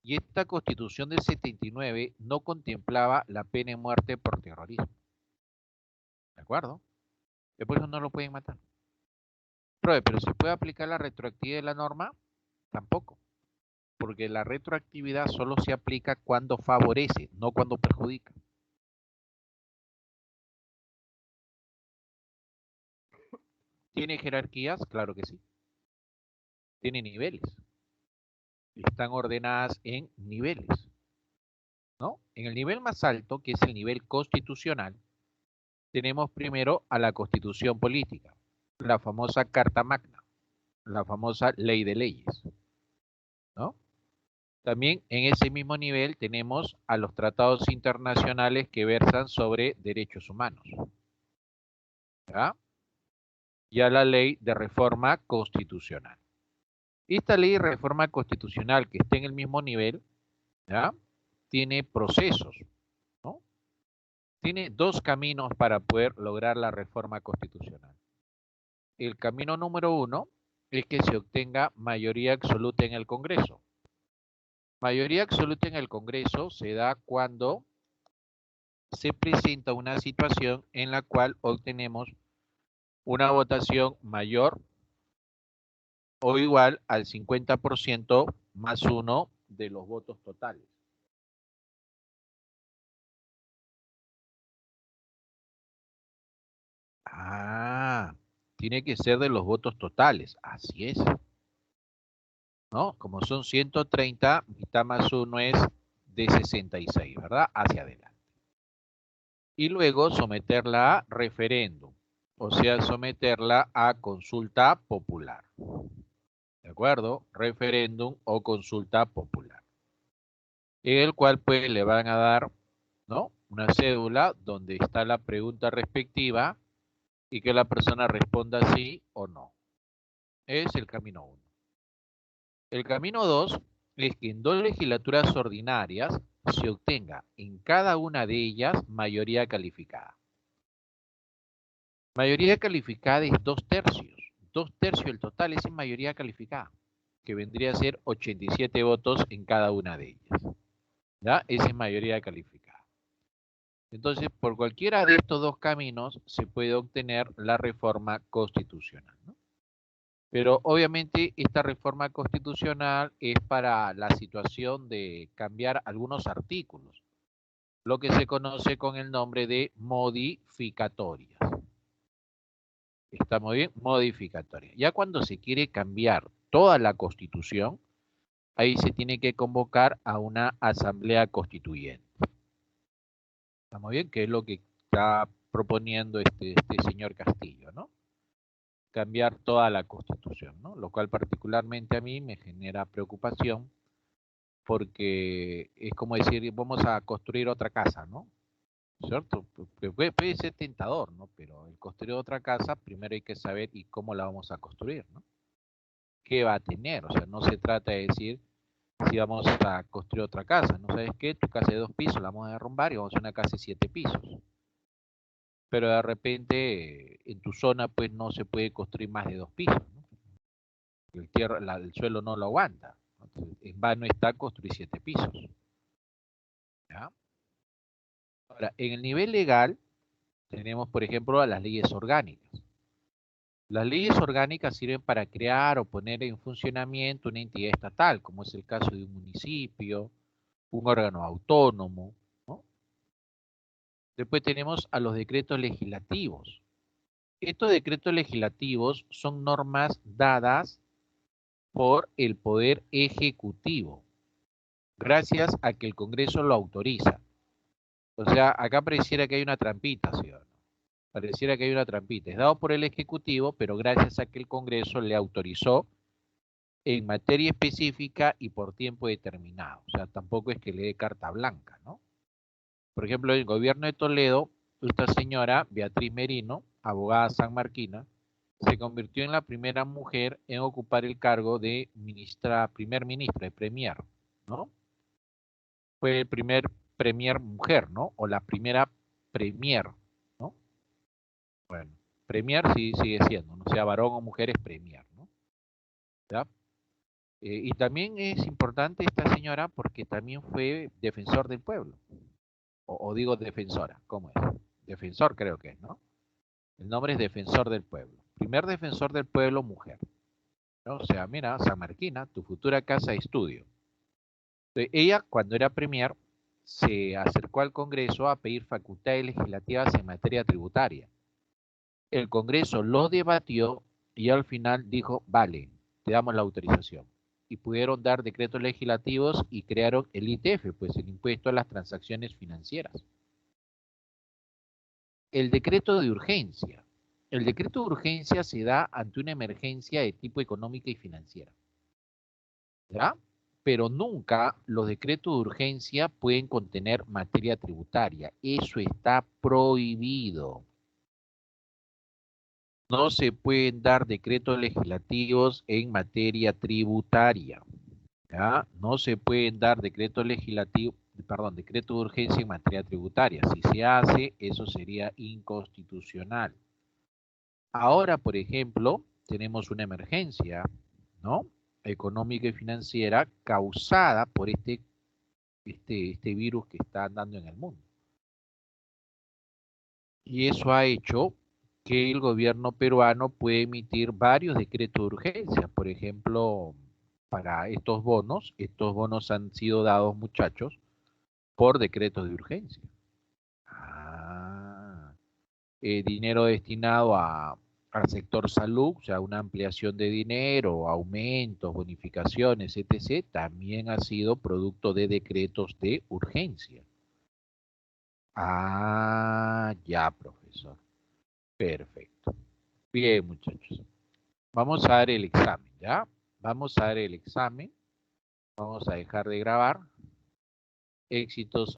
Y esta Constitución del 79 no contemplaba la pena de muerte por terrorismo. ¿De acuerdo? Por eso no lo pueden matar. Pero ¿se puede aplicar la retroactividad de la norma? Tampoco. Porque la retroactividad solo se aplica cuando favorece, no cuando perjudica. ¿Tiene jerarquías? Claro que sí. Tiene niveles. Están ordenadas en niveles, ¿no? En el nivel más alto, que es el nivel constitucional, tenemos primero a la Constitución política, la famosa Carta Magna, la famosa Ley de Leyes, ¿no? También en ese mismo nivel tenemos a los tratados internacionales que versan sobre derechos humanos, ¿ya? Y a la ley de reforma constitucional. Esta ley de reforma constitucional que está en el mismo nivel, ¿ya? Tiene procesos, ¿no? Tiene dos caminos para poder lograr la reforma constitucional. El camino número uno es que se obtenga mayoría absoluta en el Congreso. Mayoría absoluta en el Congreso se da cuando se presenta una situación en la cual obtenemos una votación mayor o igual al 50% más uno de los votos totales. Ah, tiene que ser de los votos totales, así es, ¿no? Como son 130, mitad más uno es de 66, ¿verdad? Hacia adelante. Y luego someterla a referéndum, o sea, someterla a consulta popular. ¿De acuerdo? Referéndum o consulta popular. En el cual pues le van a dar, ¿no? Una cédula donde está la pregunta respectiva y que la persona responda sí o no. Es el camino 1. El camino 2 es que en dos legislaturas ordinarias se obtenga en cada una de ellas mayoría calificada. Mayoría calificada es 2/3. 2/3 del total es en mayoría calificada, que vendría a ser 87 votos en cada una de ellas. ¿Ya? Esa es mayoría calificada. Entonces, por cualquiera de estos dos caminos se puede obtener la reforma constitucional, ¿no? Pero obviamente esta reforma constitucional es para la situación de cambiar algunos artículos, lo que se conoce con el nombre de modificatorias. Está muy bien, modificatoria. Ya cuando se quiere cambiar toda la constitución, ahí se tiene que convocar a una asamblea constituyente. Está muy bien, que es lo que está proponiendo este señor Castillo, ¿no? Cambiar toda la constitución, ¿no? Lo cual particularmente a mí me genera preocupación porque es como decir, vamos a construir otra casa, ¿no? ¿Cierto? Puede ser tentador, ¿no? Pero el construir otra casa, primero hay que saber y cómo la vamos a construir, ¿no? ¿Qué va a tener? O sea, no se trata de decir si vamos a construir otra casa, ¿no sabes qué? Tu casa de 2 pisos la vamos a derrumbar y vamos a hacer una casa de 7 pisos. Pero de repente en tu zona pues no se puede construir más de 2 pisos, ¿no? El suelo no lo aguanta. Entonces, en vano está construir 7 pisos. ¿Ya? Ahora, en el nivel legal tenemos, por ejemplo, a las leyes orgánicas. Las leyes orgánicas sirven para crear o poner en funcionamiento una entidad estatal, como es el caso de un municipio, un órgano autónomo, ¿no? Después tenemos a los decretos legislativos. Estos decretos legislativos son normas dadas por el Poder Ejecutivo, gracias a que el Congreso lo autoriza. O sea, acá pareciera que hay una trampita, ¿sí o no? Pareciera que hay una trampita. Es dado por el Ejecutivo, pero gracias a que el Congreso le autorizó en materia específica y por tiempo determinado. O sea, tampoco es que le dé carta blanca, ¿no? Por ejemplo, el gobierno de Toledo, esta señora, Beatriz Merino, abogada sanmarquina, se convirtió en la primera mujer en ocupar el cargo de primer ministra, de premier, ¿no? Fue el primer premier mujer, ¿no? O la primera premier, ¿no? Bueno, premier sí sigue siendo, no sea varón o mujer, es premier, ¿no? ¿Ya? Y también es importante esta señora porque también fue defensor del pueblo, o digo defensora, ¿cómo es? Defensor creo que es, ¿no? El nombre es defensor del pueblo. Primer defensor del pueblo, mujer, ¿no? O sea, mira, San Marquina, tu futura casa de estudio. Entonces, ella, cuando era premier, se acercó al Congreso a pedir facultades legislativas en materia tributaria. El Congreso lo debatió y al final dijo, vale, te damos la autorización. Y pudieron dar decretos legislativos y crearon el ITF, pues el impuesto a las transacciones financieras. El decreto de urgencia. El decreto de urgencia se da ante una emergencia de tipo económica y financiera, ¿ya? Pero nunca los decretos de urgencia pueden contener materia tributaria. Eso está prohibido. No se pueden dar decretos legislativos en materia tributaria, ¿ya? No se pueden dar decretos legislativos, perdón, decretos de urgencia en materia tributaria. Si se hace, eso sería inconstitucional. Ahora, por ejemplo, tenemos una emergencia, ¿no? Económica y financiera causada por este virus que está andando en el mundo. Y eso ha hecho que el gobierno peruano puede emitir varios decretos de urgencia. Por ejemplo, para estos bonos han sido dados, muchachos, por decretos de urgencia. Ah, dinero destinado al sector salud, o sea, una ampliación de dinero, aumentos, bonificaciones, etc., también ha sido producto de decretos de urgencia. Ah, ya, profesor. Perfecto. Bien, muchachos. Vamos a dar el examen, ¿ya? Vamos a dar el examen. Vamos a dejar de grabar. Éxitos.